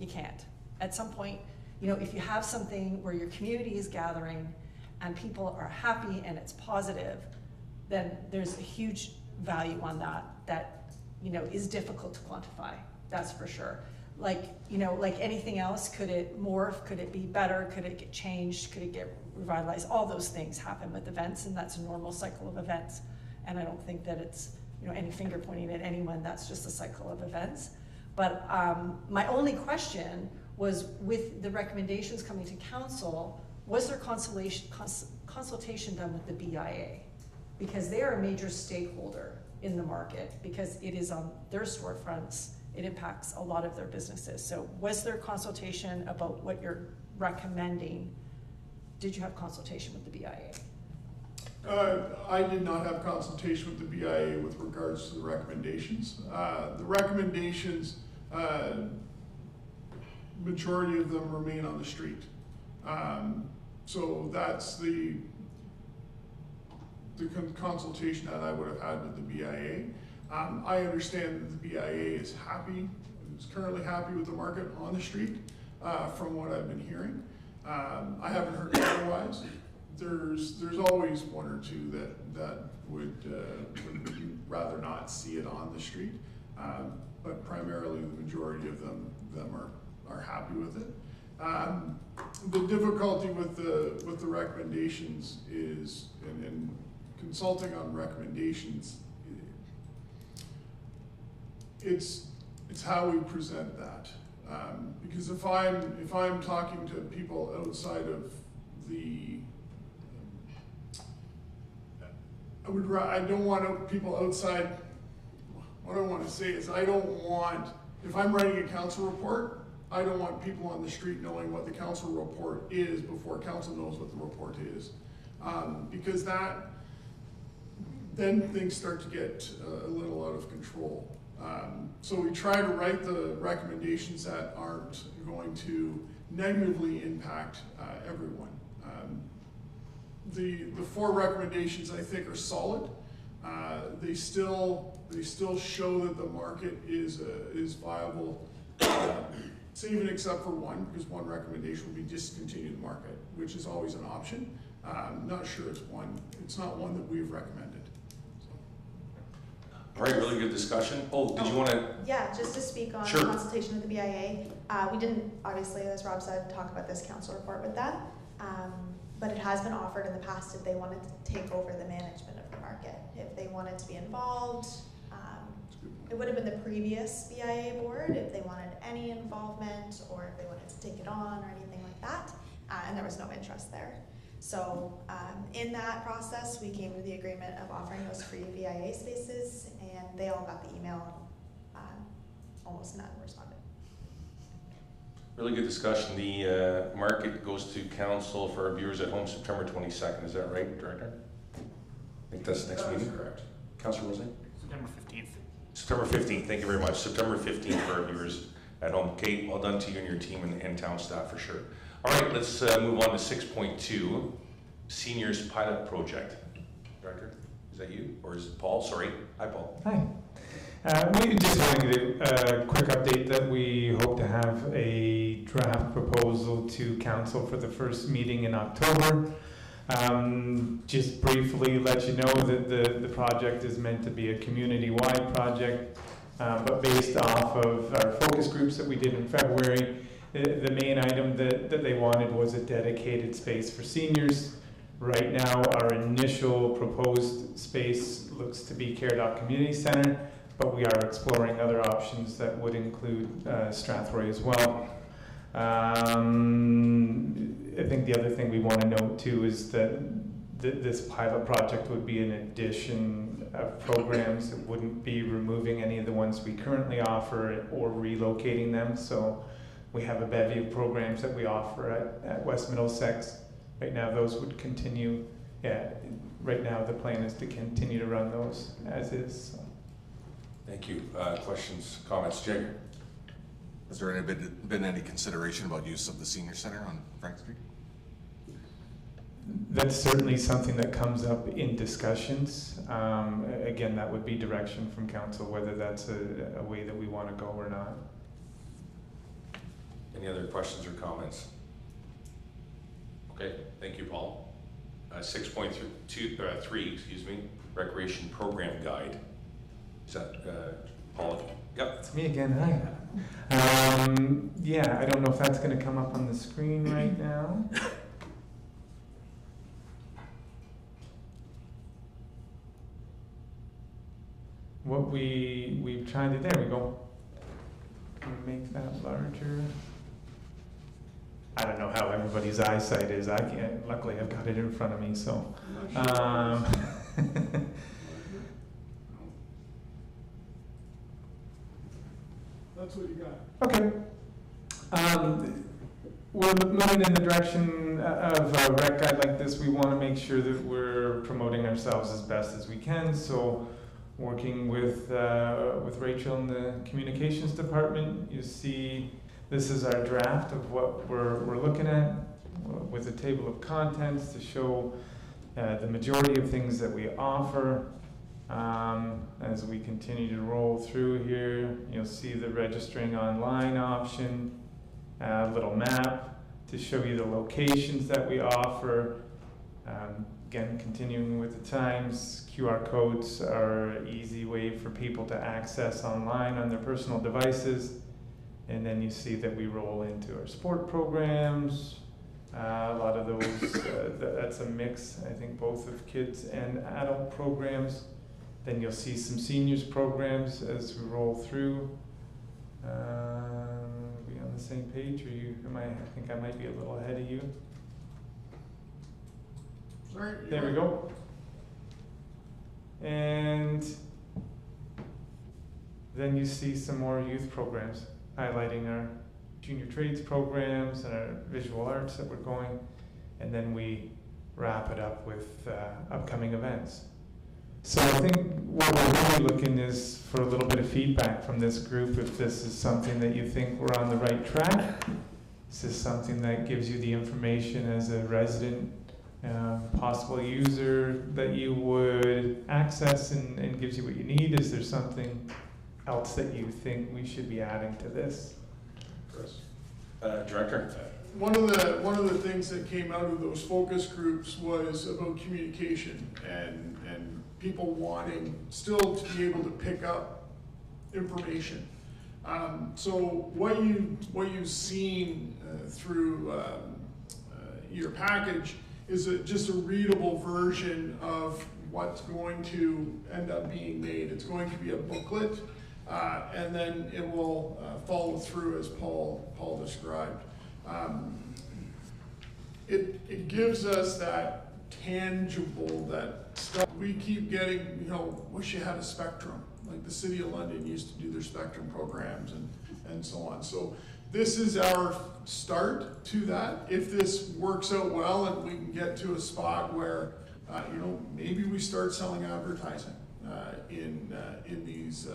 You can't. At some point, you know, if you have something where your community is gathering and people are happy and it's positive, then there's a huge value on that, you know, is difficult to quantify, that's for sure. Like, you know, like anything else, could it morph, could it be better, could it get changed, could it get revitalized? All those things happen with events, and that's a normal cycle of events. And I don't think that it's, you know, any finger pointing at anyone, that's just a cycle of events. But my only question was, with the recommendations coming to council, was there consultation done with the BIA? Because they are a major stakeholder in the market, because it is on their storefronts, it impacts a lot of their businesses. So was there consultation about what you're recommending? Did you have consultation with the BIA? I did not have consultation with the BIA with regards to the recommendations. The recommendations, majority of them remain on the street. So that's the consultation that I would have had with the BIA. I understand that the BIA is currently happy with the market on the street, from what I've been hearing. I haven't heard otherwise. There's always one or two that would rather not see it on the street, but primarily the majority of them are happy with it. The difficulty with the recommendations is, and consulting on recommendations, it's how we present that. Because if I'm talking to people outside of the, I don't want people outside. What I want to say is, I don't want, if I'm writing a council report, I don't want people on the street knowing what the council report is before council knows what the report is. Because then things start to get a little out of control. So we try to write the recommendations that aren't going to negatively impact everyone. The 4 recommendations, I think, are solid. They still show that the market is viable. So even except for one, because one recommendation would be discontinue the market, which is always an option. Not sure it's not one that we've recommended. All right, really good discussion. Oh, did you want to? Yeah, just to speak on Sure. consultation with the BIA. We didn't, obviously, as Rob said, talk about this council report with that. But it has been offered in the past if they wanted to take over the management of the market, if they wanted to be involved. It would have been the previous BIA board if they wanted any involvement, or if they wanted to take it on or anything like that, and there was no interest there. So in that process, we came to the agreement of offering those free BIA spaces, and they all got the email. Almost none responded. Really good discussion. The market goes to council for our viewers at home September 22nd. Is that right, Director? I think that's the next meeting. Correct. Councilor Rosen? September 15th. September 15th. Thank you very much. September 15th for our viewers at home. Kate, well done to you and your team and town staff for sure. All right, let's move on to 6.2, Seniors Pilot Project. Director, is that you? Or is it Paul? Sorry. Hi, Paul. Hi. We just want to give a quick update that we hope to have a draft proposal to council for the first meeting in October. Just briefly let you know that the project is meant to be a community-wide project, but based off of our focus groups that we did in February, the main item that they wanted was a dedicated space for seniors. Right now, our initial proposed space looks to be Caradoc Community Center, but we are exploring other options that would include Strathroy as well. I think the other thing we want to note too is that this pilot project would be an addition of programs. It wouldn't be removing any of the ones we currently offer or relocating them. So we have a bevy of programs that we offer at West Middlesex. Right now those would continue. Yeah, right now the plan is to continue to run those as is. So. Thank you. Questions, comments? Jagger? Has there been any consideration about use of the senior center on Frank Street? That's certainly something that comes up in discussions. Again, that would be direction from council, whether that's a way that we want to go or not. Any other questions or comments? Okay, thank you, Paul. 6.3, excuse me, recreation program guide. Is that Paul? Yep. It's me again, hi. Yeah, I don't know if that's gonna come up on the screen right now. What we've tried to, there we go. Can we make that larger? I don't know how everybody's eyesight is. I can't, luckily I've got it in front of me, so. That's what you got. Okay. We're moving in the direction of a rec guide like this. We want to make sure that we're promoting ourselves as best as we can. So, working with Rachel in the communications department, you see this is our draft of what we're looking at with a table of contents to show the majority of things that we offer. As we continue to roll through here, you'll see the registering online option, a little map to show you the locations that we offer. Again, continuing with the times, QR codes are an easy way for people to access online on their personal devices. And then you see that we roll into our sport programs. A lot of those, that's a mix, I think, both of kids and adult programs. Then you'll see some seniors programs as we roll through. Are we on the same page, or I think I might be a little ahead of you. Sorry. There we go. And then you see some more youth programs highlighting our junior trades programs and our visual arts that we're going. And then we wrap it up with upcoming events. So I think what we're really looking is for a little bit of feedback from this group. If this is something that you think we're on the right track, this is something that gives you the information as a resident, possible user that you would access and gives you what you need. Is there something else that you think we should be adding to this? Chris? Director? One of the things that came out of those focus groups was about communication and people wanting still to be able to pick up information. So what you've seen through your package is just a readable version of what's going to end up being made. It's going to be a booklet, and then it will follow through as Paul described. It gives us that tangible, that stuff. We keep getting, wish you had a Spectrum, like the City of London used to do their Spectrum programs and so on. So this is our start to that. If this works out well and we can get to a spot where, maybe we start selling advertising in these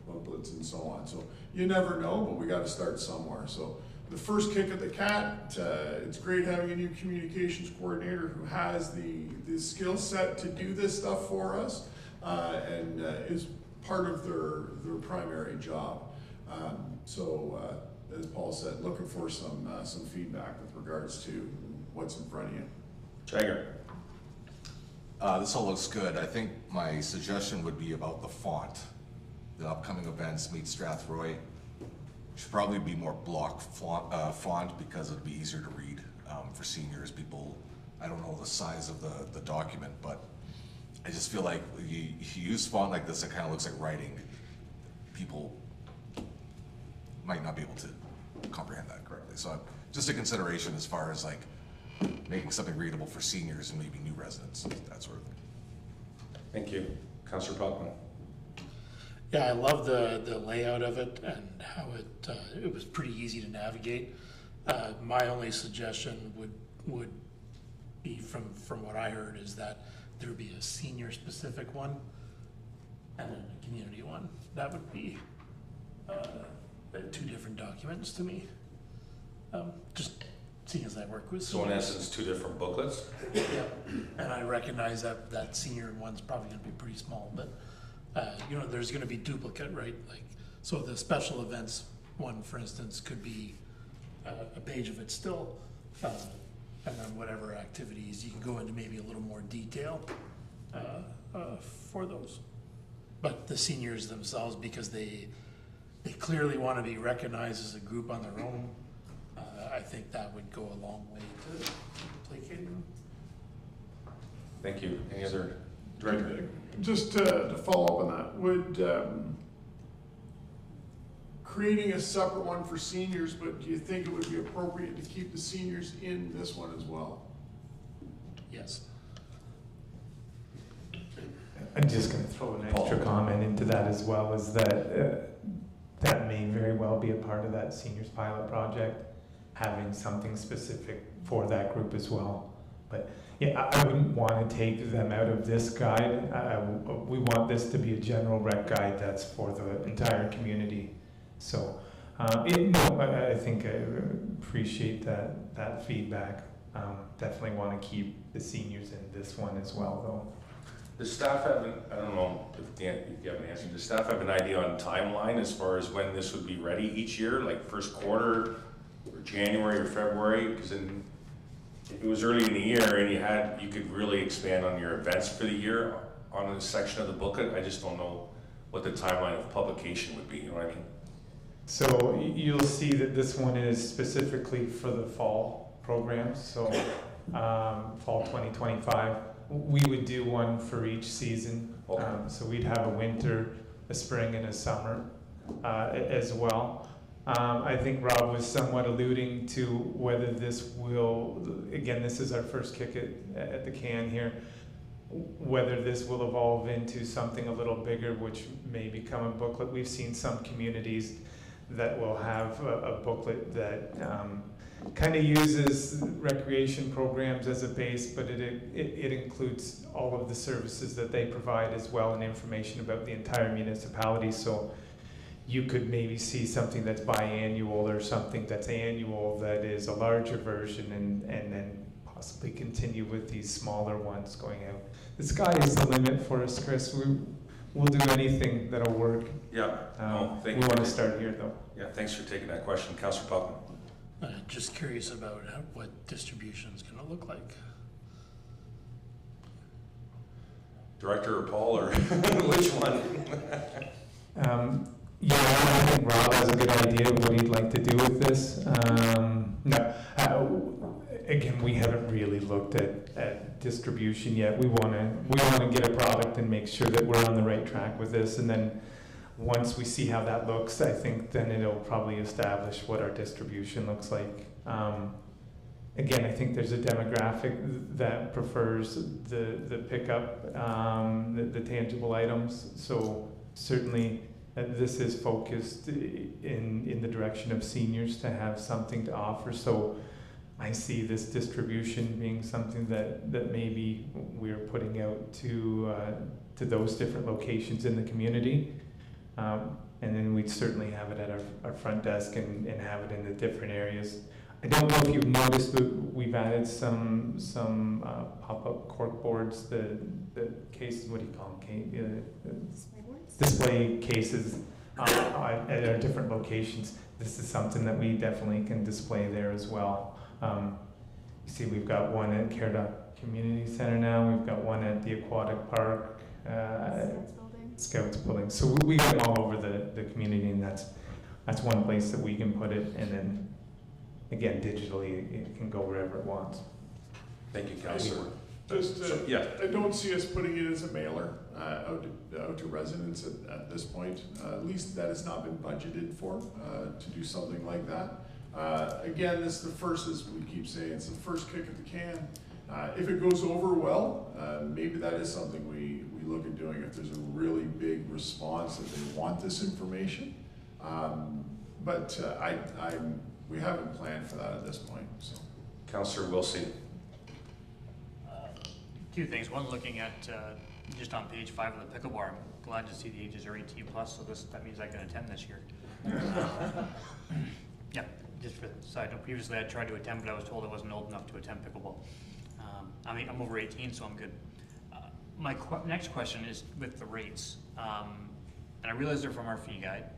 booklets and so on. So you never know, but we got to start somewhere. So the first kick at the cat, it's great having a new communications coordinator who has the skill set to do this stuff for us and is part of their primary job. As Paul said, looking for some feedback with regards to what's in front of you. Jagger? This all looks good. I think my suggestion would be about the font. The upcoming events meet Strathroy. Should probably be more block font because it'd be easier to read for seniors. People, I don't know the size of the document, but I just feel like you use font like this, it kind of looks like writing. People might not be able to comprehend that correctly. So just a consideration as far as like making something readable for seniors and maybe new residents, that sort of thing. Thank you. Councillor Peltman? Yeah, I love the layout of it and how it was pretty easy to navigate. My only suggestion would be from what I heard is that there would be a senior specific one and then a community one. That would be two different documents to me. Just seeing as I work with So in seniors. essence, two different booklets? Yeah, and I recognize that senior one's probably gonna be pretty small, but there's gonna be duplicate, right? Like, so the special events one, for instance, could be a page of it still, And then whatever activities, you can go into maybe a little more detail for those. But the seniors themselves, because they clearly want to be recognized as a group on their own, I think that would go a long way to placating them. Thank you. Any other director? Just to follow up on that, would creating a separate one for seniors, but do you think it would be appropriate to keep the seniors in this one as well? Yes. I'm just going to throw an extra comment into that as well, is that that may very well be a part of that seniors pilot project, having something specific for that group as well. But yeah, I wouldn't want to take them out of this guide. We want this to be a general rec guide that's for the entire community. So I think I appreciate that feedback. Definitely want to keep the seniors in this one as well, though. Does staff have, I don't know if you have an answer, does staff have an idea on timeline as far as when this would be ready each year, like first quarter, or January or February? Because if it was early in the year and you could really expand on your events for the year on a section of the booklet, I just don't know what the timeline of publication would be, you know what I mean? So you'll see that this one is specifically for the fall programs, so fall 2025. We would do one for each season. Okay. So we'd have a winter, a spring, and a summer as well. I think Rob was somewhat alluding to whether this will, again, this is our first kick at the can here, whether this will evolve into something a little bigger, which may become a booklet. We've seen some communities that will have a booklet that kind of uses recreation programs as a base, but it includes all of the services that they provide as well, and information about the entire municipality. So you could maybe see something that's biannual or something that's annual that is a larger version, and then possibly continue with these smaller ones going out. The sky is the limit for us, Chris. We'll do anything that'll work. Yeah. Thank you. We want to start here, though. Yeah, thanks for taking that question. Councillor Puckman. Just curious about what distribution is going to look like. Director or Paul, or which one? Yeah, I think Rob has a good idea of what he'd like to do with this. Again, we haven't really looked at distribution yet. We want to get a product and make sure that we're on the right track with this, and then once we see how that looks, I think then it'll probably establish what our distribution looks like. Again, I think there's a demographic that prefers the pickup, the tangible items. So certainly this is focused in the direction of seniors to have something to offer. So I see this distribution being something that maybe we're putting out to those different locations in the community. And then we'd certainly have it at our front desk and have it in the different areas. I don't know if you've noticed, but we've added some pop-up cork boards, the cases, what do you call them? Display cases at our different locations. This is something that we definitely can display there as well. You see, we've got one at Caradoc Community Center now. We've got one at the Aquatic Park. Scouts building. So we got them all over the community, and that's one place that we can put it, and then again digitally it can go wherever it wants. Thank you, Councillor. Yeah, I don't see us putting it as a mailer out to residents at this point. At least that has not been budgeted for to do something like that. Again, this is the first, as we keep saying, it's the first kick at the can. If it goes over well, maybe that is something we look at doing if there's a really big response that they want this information. But we haven't planned for that at this point. So. Councillor Wilsey. Two things. One, looking at just on page 5 of the pickleball, I'm glad to see the ages are 18 plus, so that means I can attend this year. Yeah, just for the side note. Previously I tried to attend, but I was told I wasn't old enough to attend pickleball. I'm over 18, so I'm good. My next question is with the rates, and I realize they're from our fee guide.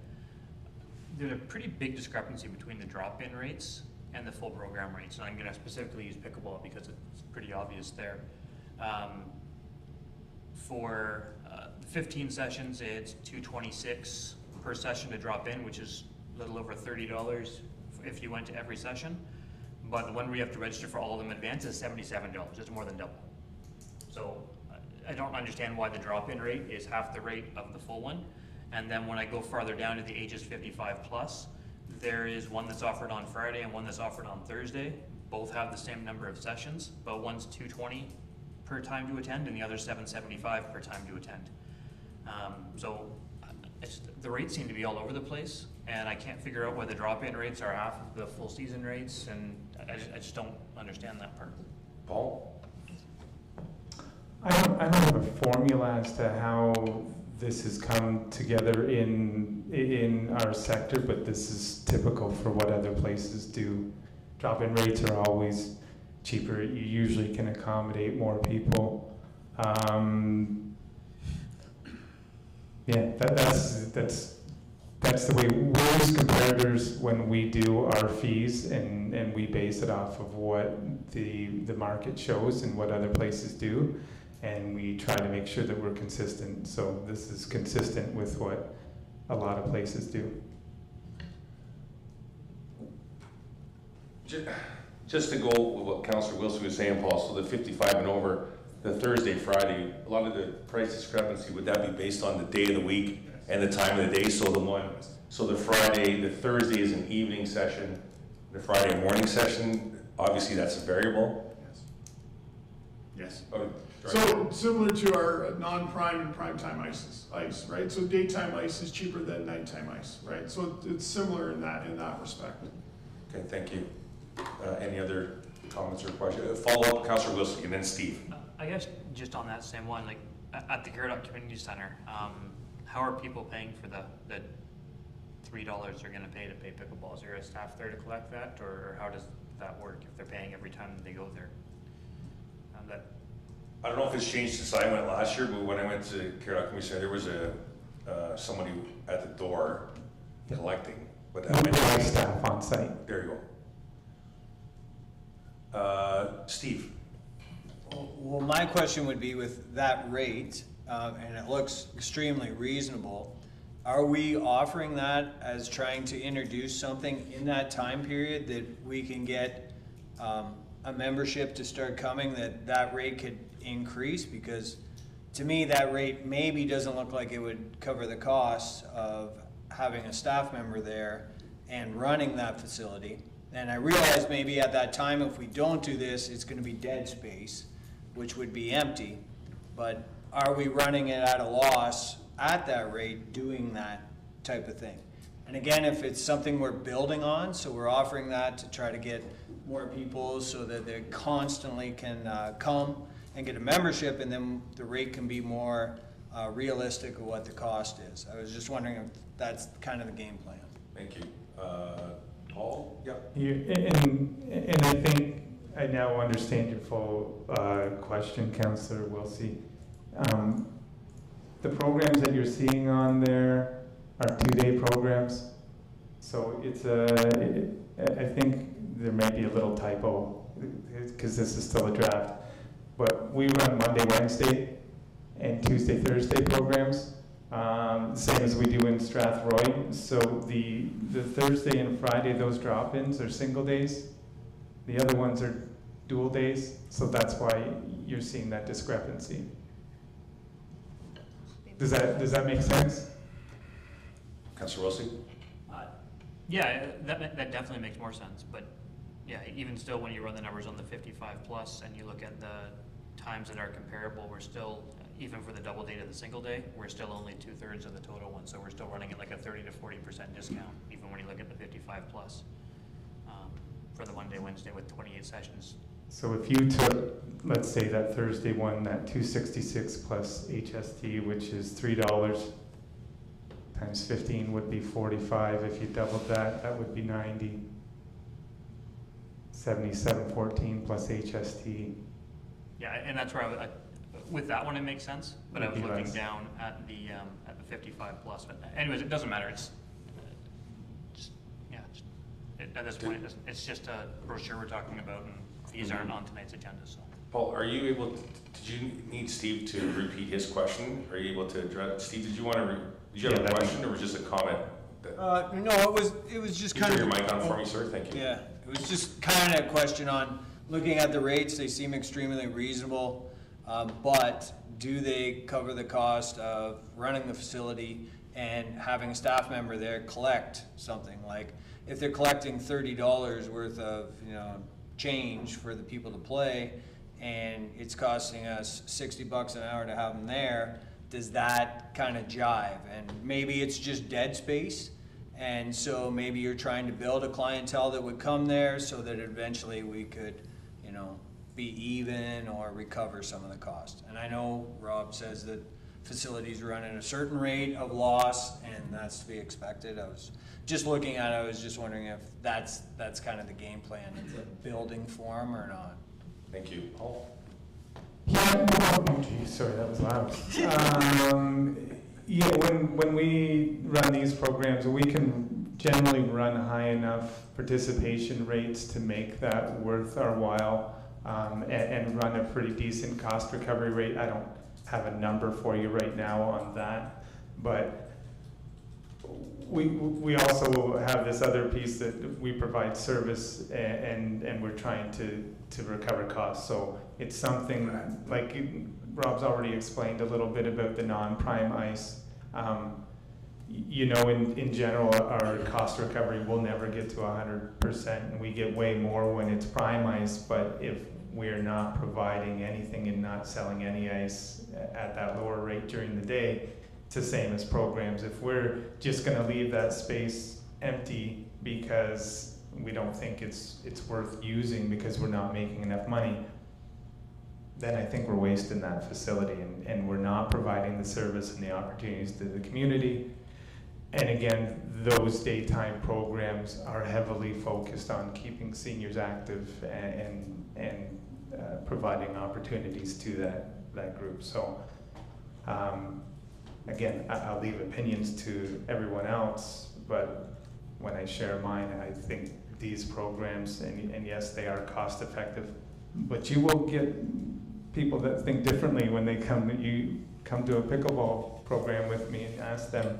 There's a pretty big discrepancy between the drop-in rates and the full program rates. And I'm gonna specifically use pickleball because it's pretty obvious there. For 15 sessions, it's $226 per session to drop in, which is a little over $30 if you went to every session. But the one where you have to register for all of them in advance is $77. It's more than double. So I don't understand why the drop-in rate is half the rate of the full one. And then when I go farther down to the ages 55 plus, there is one that's offered on Friday and one that's offered on Thursday. Both have the same number of sessions, but one's $220 per time to attend and the other $775 per time to attend. So the rates seem to be all over the place, and I can't figure out why the drop-in rates are half of the full season rates, and I just don't understand that part. Paul? I don't have a formula as to how this has come together in our sector, but this is typical for what other places do. Drop-in rates are always cheaper. You usually can accommodate more people. Yeah, that's the way we use comparators when we do our fees, and we base it off of what the market shows and what other places do, and we try to make sure that we're consistent. So this is consistent with what a lot of places do. Just to go with what Councillor Wilson was saying, Paul, so the 55 and over, the Thursday, Friday, a lot of the price discrepancy, would that be based on the day of the week and the time of the day? So the Thursday is an evening session, the Friday morning session, obviously that's a variable. Yes. Oh, So similar to our non-prime and primetime ice, right? So daytime ice is cheaper than nighttime ice, right? So it's similar in that respect. Okay, thank you. Any other comments or questions? Follow up, Councillor Wilson, and then Steve. I guess just on that same one, like at the Caradoc Community Center, how are people paying for the $3 they're going to pay pickleball? Is there a staff there to collect that, or how does that work if they're paying every time they go there? I don't know if it's changed since I went last year, but when I went to Caradoc Community Center, there was somebody at the door collecting. But We have staff on site. there you go. Steve. Well, my question would be with that rate, and it looks extremely reasonable, are we offering that as trying to introduce something in that time period that we can get a membership to start coming, that rate could increase? Because to me, that rate maybe doesn't look like it would cover the cost of having a staff member there and running that facility. And I realize maybe at that time, if we don't do this, it's going to be dead space, which would be empty. But are we running it at a loss at that rate doing that type of thing? And again, if it's something we're building on, so we're offering that to try to get more people so that they constantly can come and get a membership, and then the rate can be more realistic of what the cost is. I was just wondering if that's kind of the game plan. Thank you. Paul? Yep. And I think I now understand your full question, Councillor Wilsey. The programs that you're seeing on there are 2-day programs. So I think there may be a little typo because this is still a draft. But we run Monday, Wednesday, and Tuesday, Thursday programs, same as we do in Strathroy. So the Thursday and Friday, those drop-ins are single days. The other ones are dual days. So that's why you're seeing that discrepancy. Does that make sense? Councillor Wilson? Yeah, that definitely makes more sense. But yeah, even still, when you run the numbers on the 55 plus and you look at the times that are comparable, we're still, even for the double day to the single day, we're still only 2/3 of the total one. So we're still running at like a 30 to 40% discount, even when you look at the 55 plus for the Monday, Wednesday with 28 sessions. So if you took, let's say that Thursday one, that $266 plus HST, which is $3 times 15 would be 45. If you doubled that, that would be 90. 77.14 plus HST. Yeah, and that's where with that one it makes sense, but I was looking down at the 55 plus. But anyways, it doesn't matter. It's At this point, it's just a brochure we're talking about, and these aren't on tonight's agenda, so. Paul, are you able, did you need Steve to repeat his question? Are you able to address, Steve, did you want to, did you have a question or was just a comment? No, it was just Can kind you of. turn your mic on for me, sir? Thank you. Yeah, it was just kind of a question on, looking at the rates, they seem extremely reasonable, but do they cover the cost of running the facility and having a staff member there collect something? Like, if they're collecting $30 worth of, change for the people to play, and it's costing us $60 an hour to have them there, does that kind of jive? And maybe it's just dead space, and so maybe you're trying to build a clientele that would come there so that eventually we could, be even or recover some of the cost. And I know Rob says that facilities run at a certain rate of loss, and that's to be expected. I was just looking at it, I was just wondering if that's kind of the game plan, is it building form or not? Thank you. Paul? Yeah, oh geez, sorry, that was loud. Yeah, when we run these programs, we can generally run high enough participation rates to make that worth our while, and run a pretty decent cost recovery rate. I don't have a number for you right now on that, but we also have this other piece that we provide service, and we're trying to recover costs. So it's something like Rob's already explained a little bit about the non-prime ice. In general, our cost recovery will never get to 100%, and we get way more when it's prime ice. But if we're not providing anything and not selling any ice at that lower rate during the day, it's the same as programs. If we're just going to leave that space empty because we don't think it's worth using because we're not making enough money, then I think we're wasting that facility, and we're not providing the service and the opportunities to the community. And again, those daytime programs are heavily focused on keeping seniors active and providing opportunities to that group. So again, I'll leave opinions to everyone else, but when I share mine, I think these programs, and yes, they are cost effective, but you will get people that think differently when they come to a pickleball program with me and ask them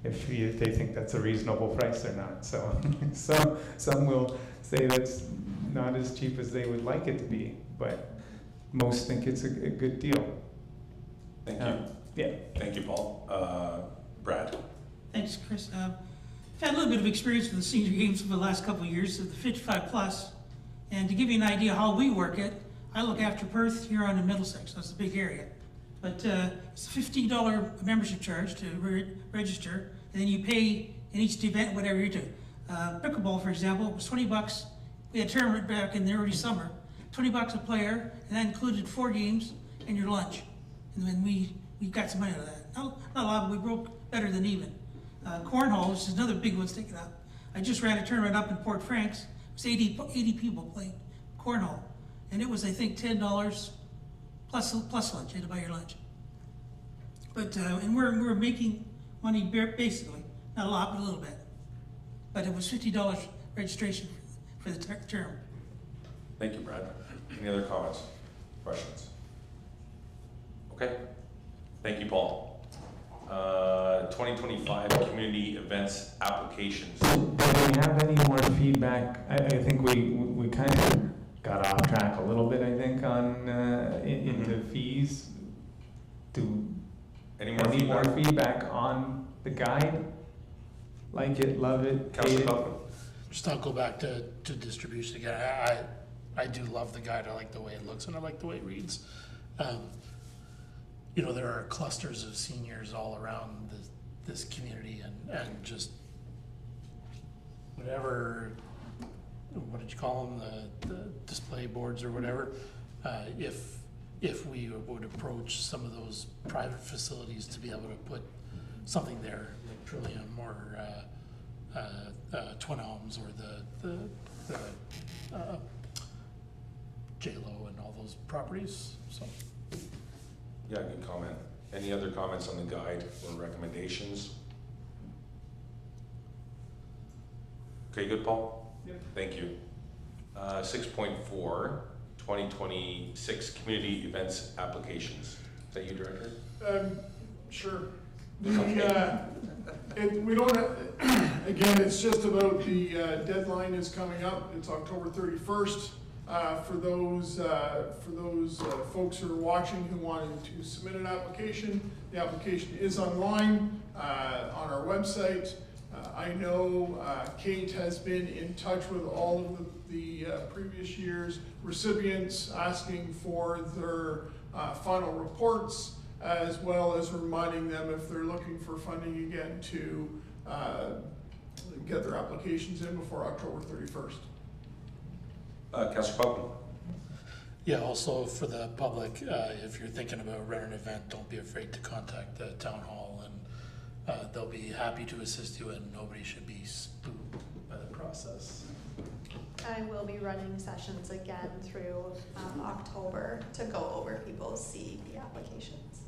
if they think that's a reasonable price or not. So some will say that's not as cheap as they would like it to be, but most think it's a good deal. Thank you. Yeah. Thank you, Paul. Brad? Thanks, Chris. I've had a little bit of experience with the senior games for the last couple of years of the 55 plus, and to give you an idea how we work it, I look after Perth, Huron, and Middlesex. That's a big area. But it's a $15 membership charge to register, and then you pay in each event whatever you do. Pickleball, for example, was $20. We had a tournament back in the early summer, $20 a player, and that included 4 games and your lunch. And then we got some money out of that. Not a lot, but we broke better than even. Cornhole, which is another big one sticking up. I just ran a tournament up in Port Franks. It was 80 people playing cornhole. And it was, I think, $10 plus lunch. You had to buy your lunch. But and we're making money basically, not a lot, but a little bit. But it was $50 registration for the term. Thank you, Brad. Any other comments, questions? Okay. Thank you, Paul. 2025 community events applications. Do we have any more feedback? I think we kind of got off track a little bit, I think, on in the fees. Do any more feedback on the guide? Like it, love it, hate it? Just I'll go back to distribution again. I do love the guide. I like the way it looks and I like the way it reads. There are clusters of seniors all around this community, and just whatever, what did you call them, the display boards or whatever, if we would approach some of those private facilities to be able to put something there, like Trillium or Twin Homes or the J-Lo and all those properties, so. Yeah, good comment. Any other comments on the guide or recommendations? Okay, good, Paul. Thank you. 6.4, 2026 community events applications. Is that you, Director? Sure. Okay. We don't, again, it's just about the deadline is coming up. It's October 31st. For those folks who are watching who wanted to submit an application, the application is online on our website. I know Kate has been in touch with all of the previous year's recipients, asking for their final reports, as well as reminding them if they're looking for funding again to get their applications in before October 31st. Councillor Pumpkin. Yeah, also for the public, if you're thinking about running an event, don't be afraid to contact the town hall, and they'll be happy to assist you, and nobody should be spooked by the process. I will be running sessions again through October to go over people's CEP applications.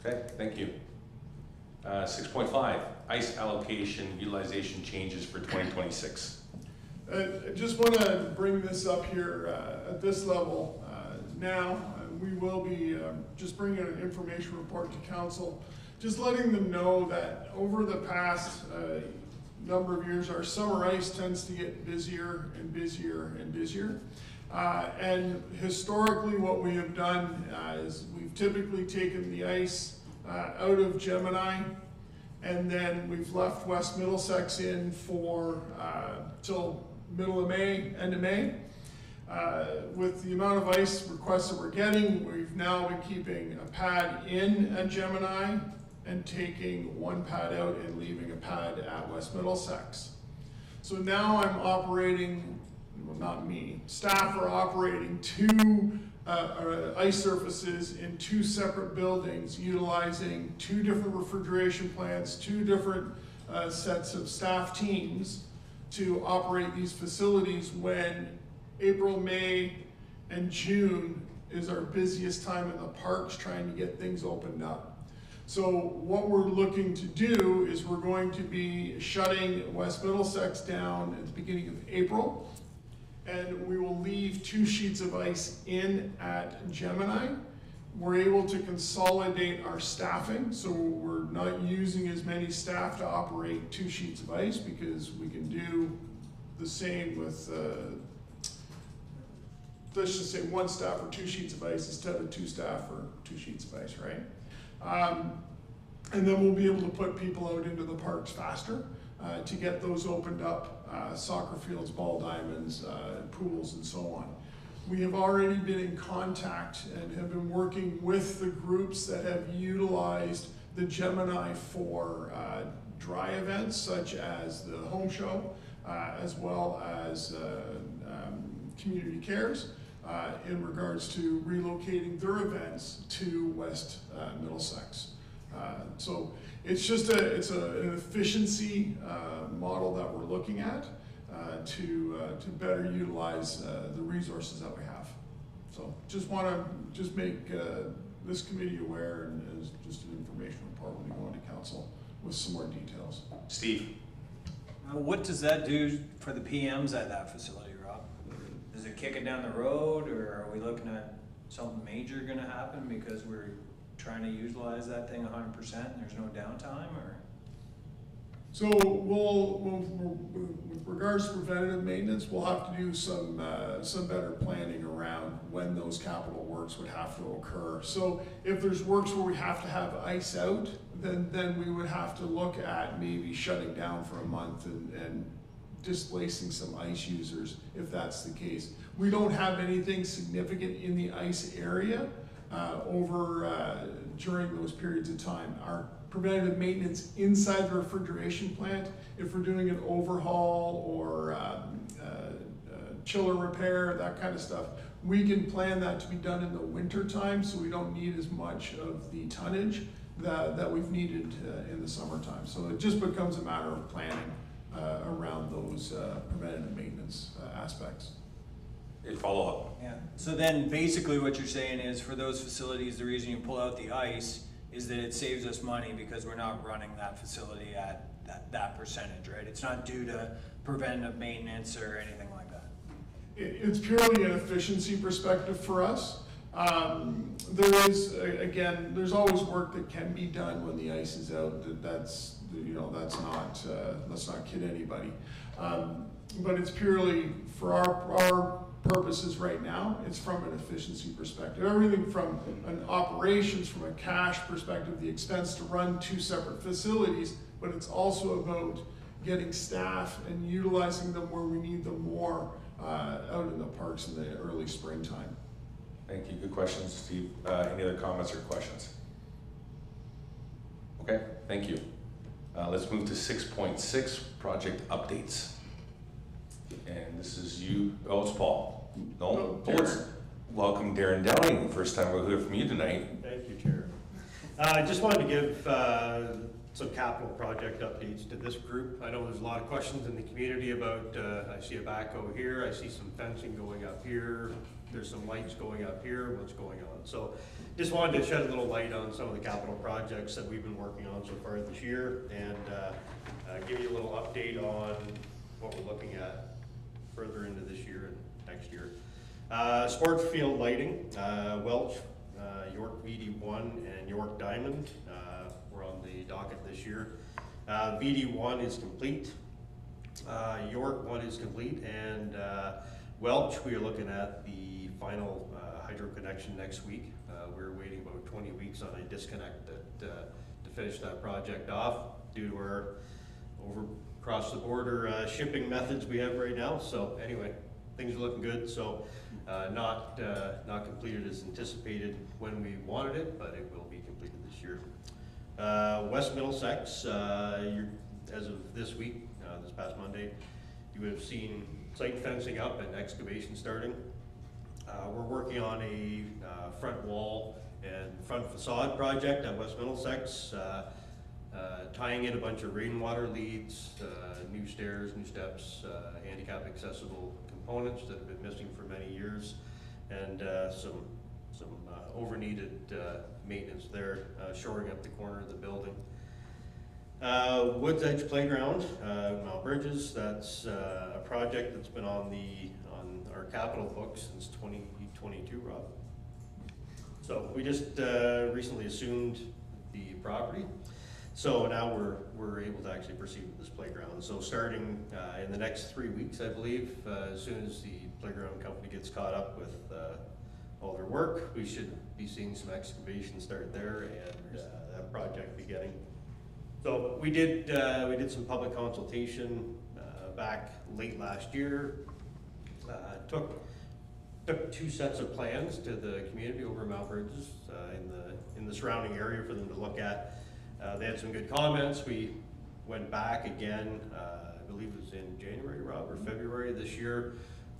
Okay, thank you. 6.5, ice allocation utilization changes for 2026. I just want to bring this up here at this level now. We will be just bringing an information report to council, just letting them know that over the past number of years, our summer ice tends to get busier and busier and busier. And historically, what we have done is we've typically taken the ice out of Gemini, and then we've left West Middlesex in for till middle of May, end of May. With the amount of ice requests that we're getting, we've now been keeping a pad in at Gemini and taking one pad out and leaving a pad at West Middlesex. So now I'm operating, well, not me, staff are operating two ice surfaces in two separate buildings, utilizing two different refrigeration plants, two different sets of staff teams to operate these facilities when April, May, and June is our busiest time in the parks trying to get things opened up. So what we're looking to do is we're going to be shutting West Middlesex down at the beginning of April, and we will leave 2 sheets of ice in at Gemini. We're able to consolidate our staffing, so we're not using as many staff to operate 2 sheets of ice, because we can do the same with, let's just say 1 staff for 2 sheets of ice instead of 2 staff for 2 sheets of ice, right? And then we'll be able to put people out into the parks faster to get those opened up, soccer fields, ball diamonds, pools, and so on. We have already been in contact and have been working with the groups that have utilized the Gemini for dry events, such as the home show, as well as Community Cares, in regards to relocating their events to West Middlesex. So it's just an efficiency model that we're looking at to better utilize the resources that we have. So just want to make this committee aware, and as just an information report when we go into council with some more details. Steve. What does that do for the PMs at that facility, Rob? Does it kick it down the road, or are we looking at something major gonna happen because we're trying to utilize that thing 100% and there's no downtime, or? So we'll with regards to preventative maintenance, we'll have to do some better planning around when those capital works would have to occur. So if there's works where we have to have ice out, then we would have to look at maybe shutting down for a month and displacing some ice users, if that's the case. We don't have anything significant in the ice area during those periods of time. Our preventative maintenance inside the refrigeration plant, if we're doing an overhaul or chiller repair, that kind of stuff, we can plan that to be done in the winter time, so we don't need as much of the tonnage that we've needed in the summertime. So it just becomes a matter of planning around those preventative maintenance aspects. A follow-up. Yeah, so then basically what you're saying is for those facilities, the reason you pull out the ice is that it saves us money because we're not running that facility at that percentage, right? It's not due to preventative maintenance or anything like that. It's purely an efficiency perspective for us. There is, again, there's always work that can be done when the ice is out. That's, you know, let's not kid anybody. But it's purely for our purposes right now. It's from an efficiency perspective. Everything from an operations, from a cash perspective, the expense to run two separate facilities, but it's also about getting staff and utilizing them where we need them more out in the parks in the early springtime. Thank you. Good questions, Steve. Any other comments or questions? Okay, thank you. Let's move to 6.6, project updates. And this is you. Oh, it's Paul. No, Darren. Welcome, Darren Downing. First time we'll hear from you tonight. Thank you, Chair. I just wanted to give some capital project updates to this group. I know there's a lot of questions in the community about, I see a backhoe here, I see some fencing going up here, there's some lights going up here, what's going on? So just wanted to shed a little light on some of the capital projects that we've been working on so far this year, and give you a little update on what we're looking at further into this year and next year. Sports field lighting, Welch, York VD1 and York Diamond were on the docket this year. VD1 is complete, York 1 is complete, and Welch, we are looking at the final hydro connection next week. We're waiting about 20 weeks on a disconnect to finish that project off due to our across the border shipping methods we have right now. So anyway, things are looking good. So not completed as anticipated when we wanted it, but it will be completed this year. West Middlesex, as of this week, this past Monday, you would have seen site fencing up and excavation starting. We're working on a front wall and front facade project at West Middlesex, tying in a bunch of rainwater leads, new stairs, new steps, handicap accessible components that have been missing for many years, and some over-needed maintenance there, shoring up the corner of the building. Woods Edge Playground, Mount Bridges, that's a project that's been on our capital books since 2022, Rob. So we just recently assumed the property. So now we're able to actually proceed with this playground. So starting in the next 3 weeks, I believe, as soon as the playground company gets caught up with all their work, we should be seeing some excavation start there and that project beginning. So we did some public consultation back late last year. Took 2 sets of plans to the community over Mount Bridges in the surrounding area for them to look at. They had some good comments. We went back again, I believe it was in January, Rob, or February this year,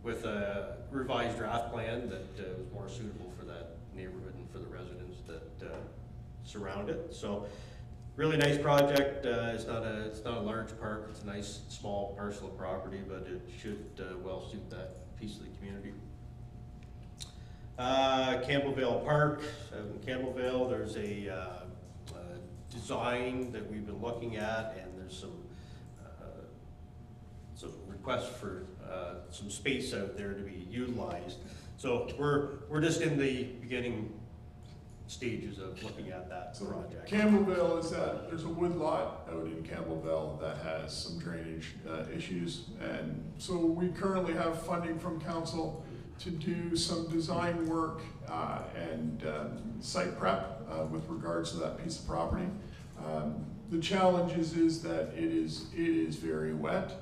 with a revised draft plan that was more suitable for that neighborhood and for the residents that surround it. So really nice project. It's not a large park. It's a nice small parcel of property, but it should well suit that piece of the community. Campbellvale Park, in Campbellvale, there's a design that we've been looking at, and there's some requests for some space out there to be utilized. So we're just in the beginning stages of looking at that project. Campbellvale is that there's a wood lot out in Campbellville that has some drainage issues, and so we currently have funding from council to do some design work and site prep with regards to that piece of property. The challenge is that it is very wet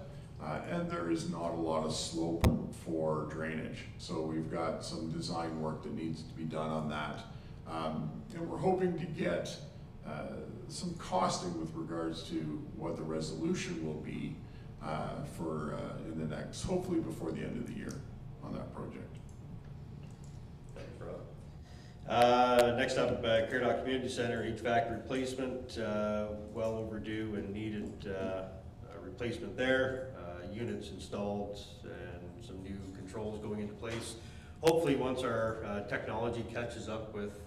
and there is not a lot of slope for drainage. So we've got some design work that needs to be done on that. And we're hoping to get some costing with regards to what the resolution will be for in the next, hopefully before the end of the year on that project. Thanks, Rob. Next up, Caradoc Community Center HVAC replacement, well overdue and needed replacement there. Units installed and some new controls going into place. Hopefully once our technology catches up with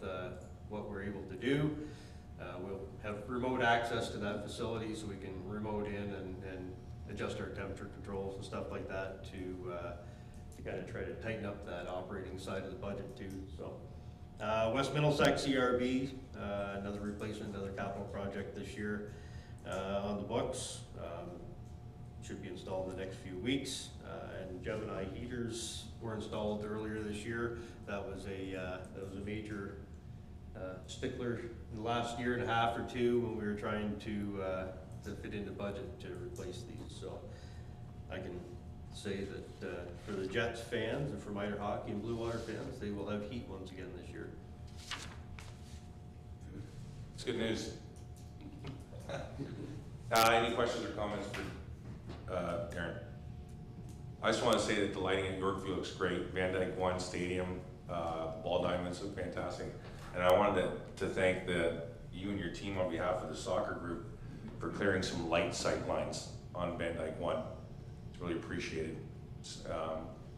what we're able to do, We'll have remote access to that facility so we can remote in and adjust our temperature controls and stuff like that to kind of try to tighten up that operating side of the budget too. So West Middlesex ERB, another replacement, another capital project this year on the books. Should be installed in the next few weeks. And Gemini heaters were installed earlier this year. That was a major stickler in the last year and a half or two when we were trying to fit into budget to replace these. So I can say that for the Jets fans and for Miter Hockey and Blue Water fans, they will have heat once again this year. It's good news. Any questions or comments for Aaron? I just want to say that the lighting at Yorkview looks great. Van Dyke 1 Stadium, ball diamonds look fantastic. And I wanted to thank you and your team on behalf of the soccer group for clearing some light sight lines on Van Dyke 1. It's really appreciated.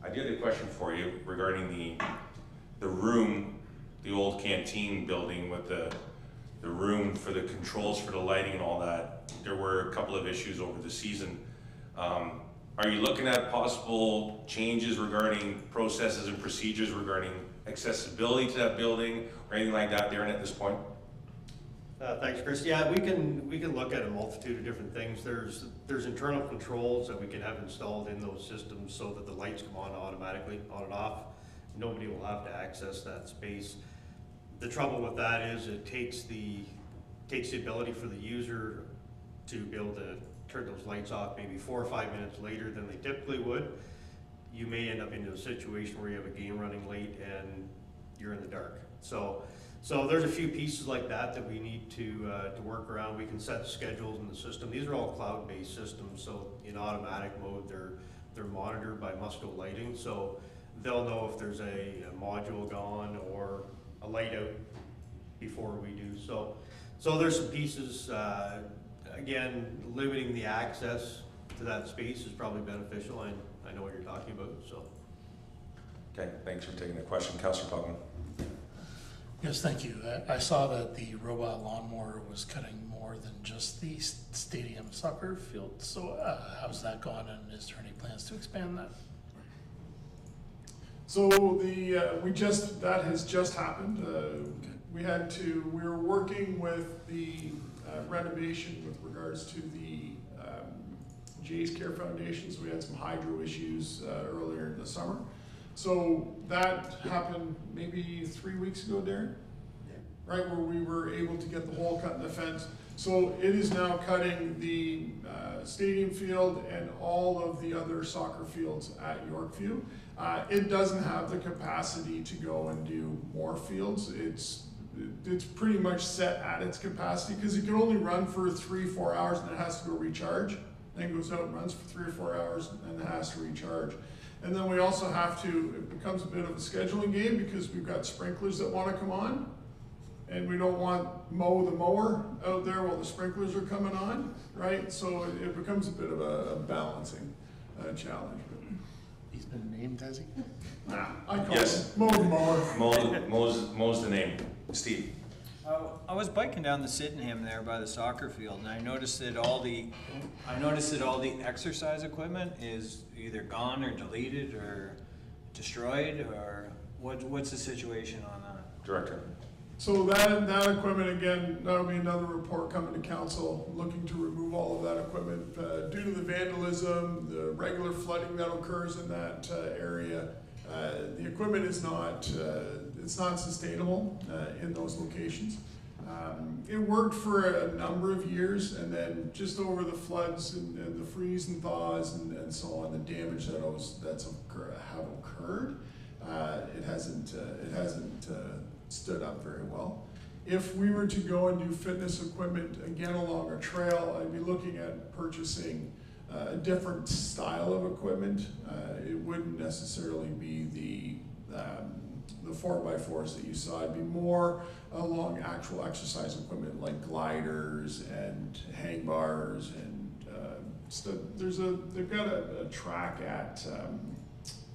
I did have a question for you regarding the room, the old canteen building with the room for the controls for the lighting and all that. There were a couple of issues over the season. Are you looking at possible changes regarding processes and procedures regarding accessibility to that building or anything like that, Darren, at this point? Thanks, Chris. Yeah, we can look at a multitude of different things. There's internal controls that we can have installed in those systems so that the lights come on automatically, on and off. Nobody will have to access that space. The trouble with that is it takes the ability for the user to be able to turn those lights off maybe 4 or 5 minutes later than they typically would. You may end up into a situation where you have a game running late and you're in the dark. So there's a few pieces like that we need to work around. We can set schedules in the system. These are all cloud-based systems, so in automatic mode they're monitored by Musco Lighting, so they'll know if there's a module gone or a light out before we do. So there's some pieces. Again, limiting the access to that space is probably beneficial. I know what you're talking about. So. Okay, thanks for taking the question, Councillor Pugman. Yes, thank you. I saw that the robot lawnmower was cutting more than just the stadium soccer field. So how's that gone, and is there any plans to expand that? So that has just happened. We were working with the renovation with regards to the Jay's Care Foundation. So we had some hydro issues earlier in the summer. So that happened maybe 3 weeks ago, Darren? Yeah. Right, where we were able to get the hole cut in the fence. So it is now cutting the stadium field and all of the other soccer fields at Yorkview. It doesn't have the capacity to go and do more fields. It's pretty much set at its capacity because it can only run for 3-4 hours and it has to go recharge. Then goes out and runs for 3 or 4 hours and it has to recharge. And then we also it becomes a bit of a scheduling game because we've got sprinklers that want to come on. And we don't want mow the mower out there while the sprinklers are coming on, right? So it becomes a bit of a balancing challenge. He's been named, has he? Nah, I call him mow the mower. Mo's the name. Steve. I was biking down the Sydenham there by the soccer field, and I noticed that all the exercise equipment is either gone or deleted or destroyed, or what's the situation on that? Director. So that equipment, again, that'll be another report coming to council looking to remove all of that equipment due to the vandalism, the regular flooding that occurs in that area. The equipment is not sustainable in those locations. It worked for a number of years, and then just over the floods and the freeze and thaws and so on, the damage that's have occurred, it hasn't stood up very well. If we were to go and do fitness equipment again along a trail, I'd be looking at purchasing a different style of equipment. It wouldn't necessarily be the 4x4s that you saw. It'd be more along actual exercise equipment like gliders and hang bars and stuff. They've got a track at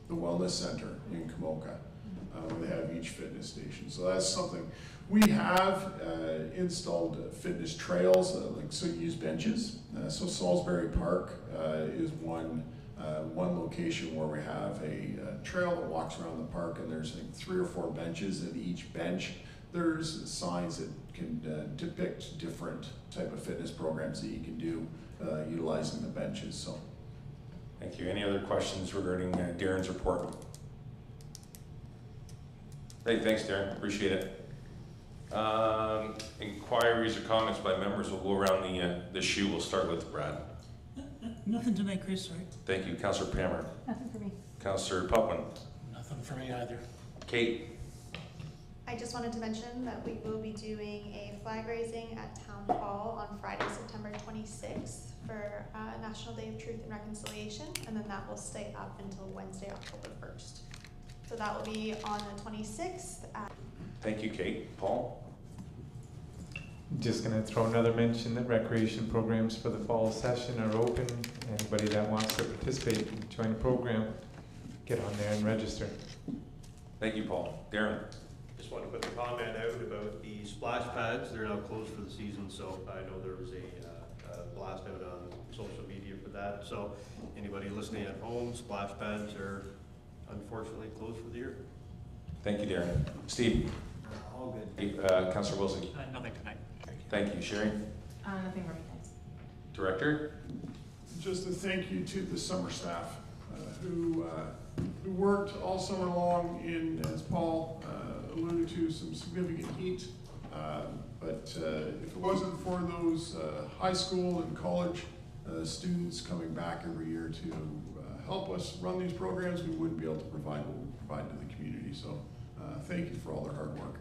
the Wellness Center in Kamoka where they have each fitness station. So that's something We have installed fitness trails, so you use benches. So Salisbury Park is one location where we have a trail that walks around the park, and there's like 3 or 4 benches, and each bench there's signs that can depict different type of fitness programs that you can do utilizing the benches. So, Thank you. Any other questions regarding Darren's report? Hey, thanks, Darren. Appreciate it. Inquiries or comments by members. We'll go around the shoe. We'll start with Brad. Nothing tonight, Chris, sorry. Thank you. Councillor Pammer. Nothing for me. Councillor Pupman. Nothing for me either. Kate. I just wanted to mention that we will be doing a flag raising at Town Hall on Friday, September 26th for National Day of Truth and Reconciliation, and then that will stay up until Wednesday, October 1st. So that will be on the 26th. Thank you, Kate. Paul. Just gonna throw another mention that recreation programs for the fall session are open. Anybody that wants to participate and join the program, get on there and register. Thank you, Paul. Darren. Just want to put the comment out about the splash pads. They're now closed for the season, so I know there was a blast out on social media for that. So anybody listening at home, splash pads are unfortunately closed for the year. Thank you, Darren. Steve. All good. Councillor Wilson. Nothing tonight. Thank you. Sherry. Nothing for me, thanks. Director. just a thank you to the summer staff who worked all summer long in, as Paul alluded to, some significant heat. But if it wasn't for those high school and college students coming back every year to help us run these programs, we wouldn't be able to provide what we provide to the community. So thank you for all their hard work.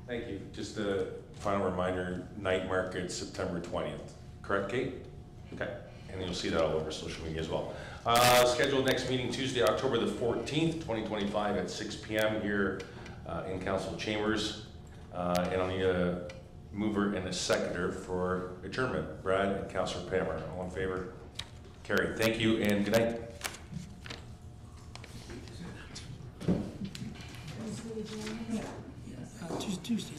Thank you. Just a final reminder, night market September 20th. Correct, Kate? Okay. And you'll see that all over social media as well. Scheduled next meeting Tuesday, October the 14th, 2025 at 6 p.m. here in council chambers. And I'll need a mover and a seconder for adjournment. Brad and Councillor Pammer. All in favor? Carried. Thank you and good night. Tuesday.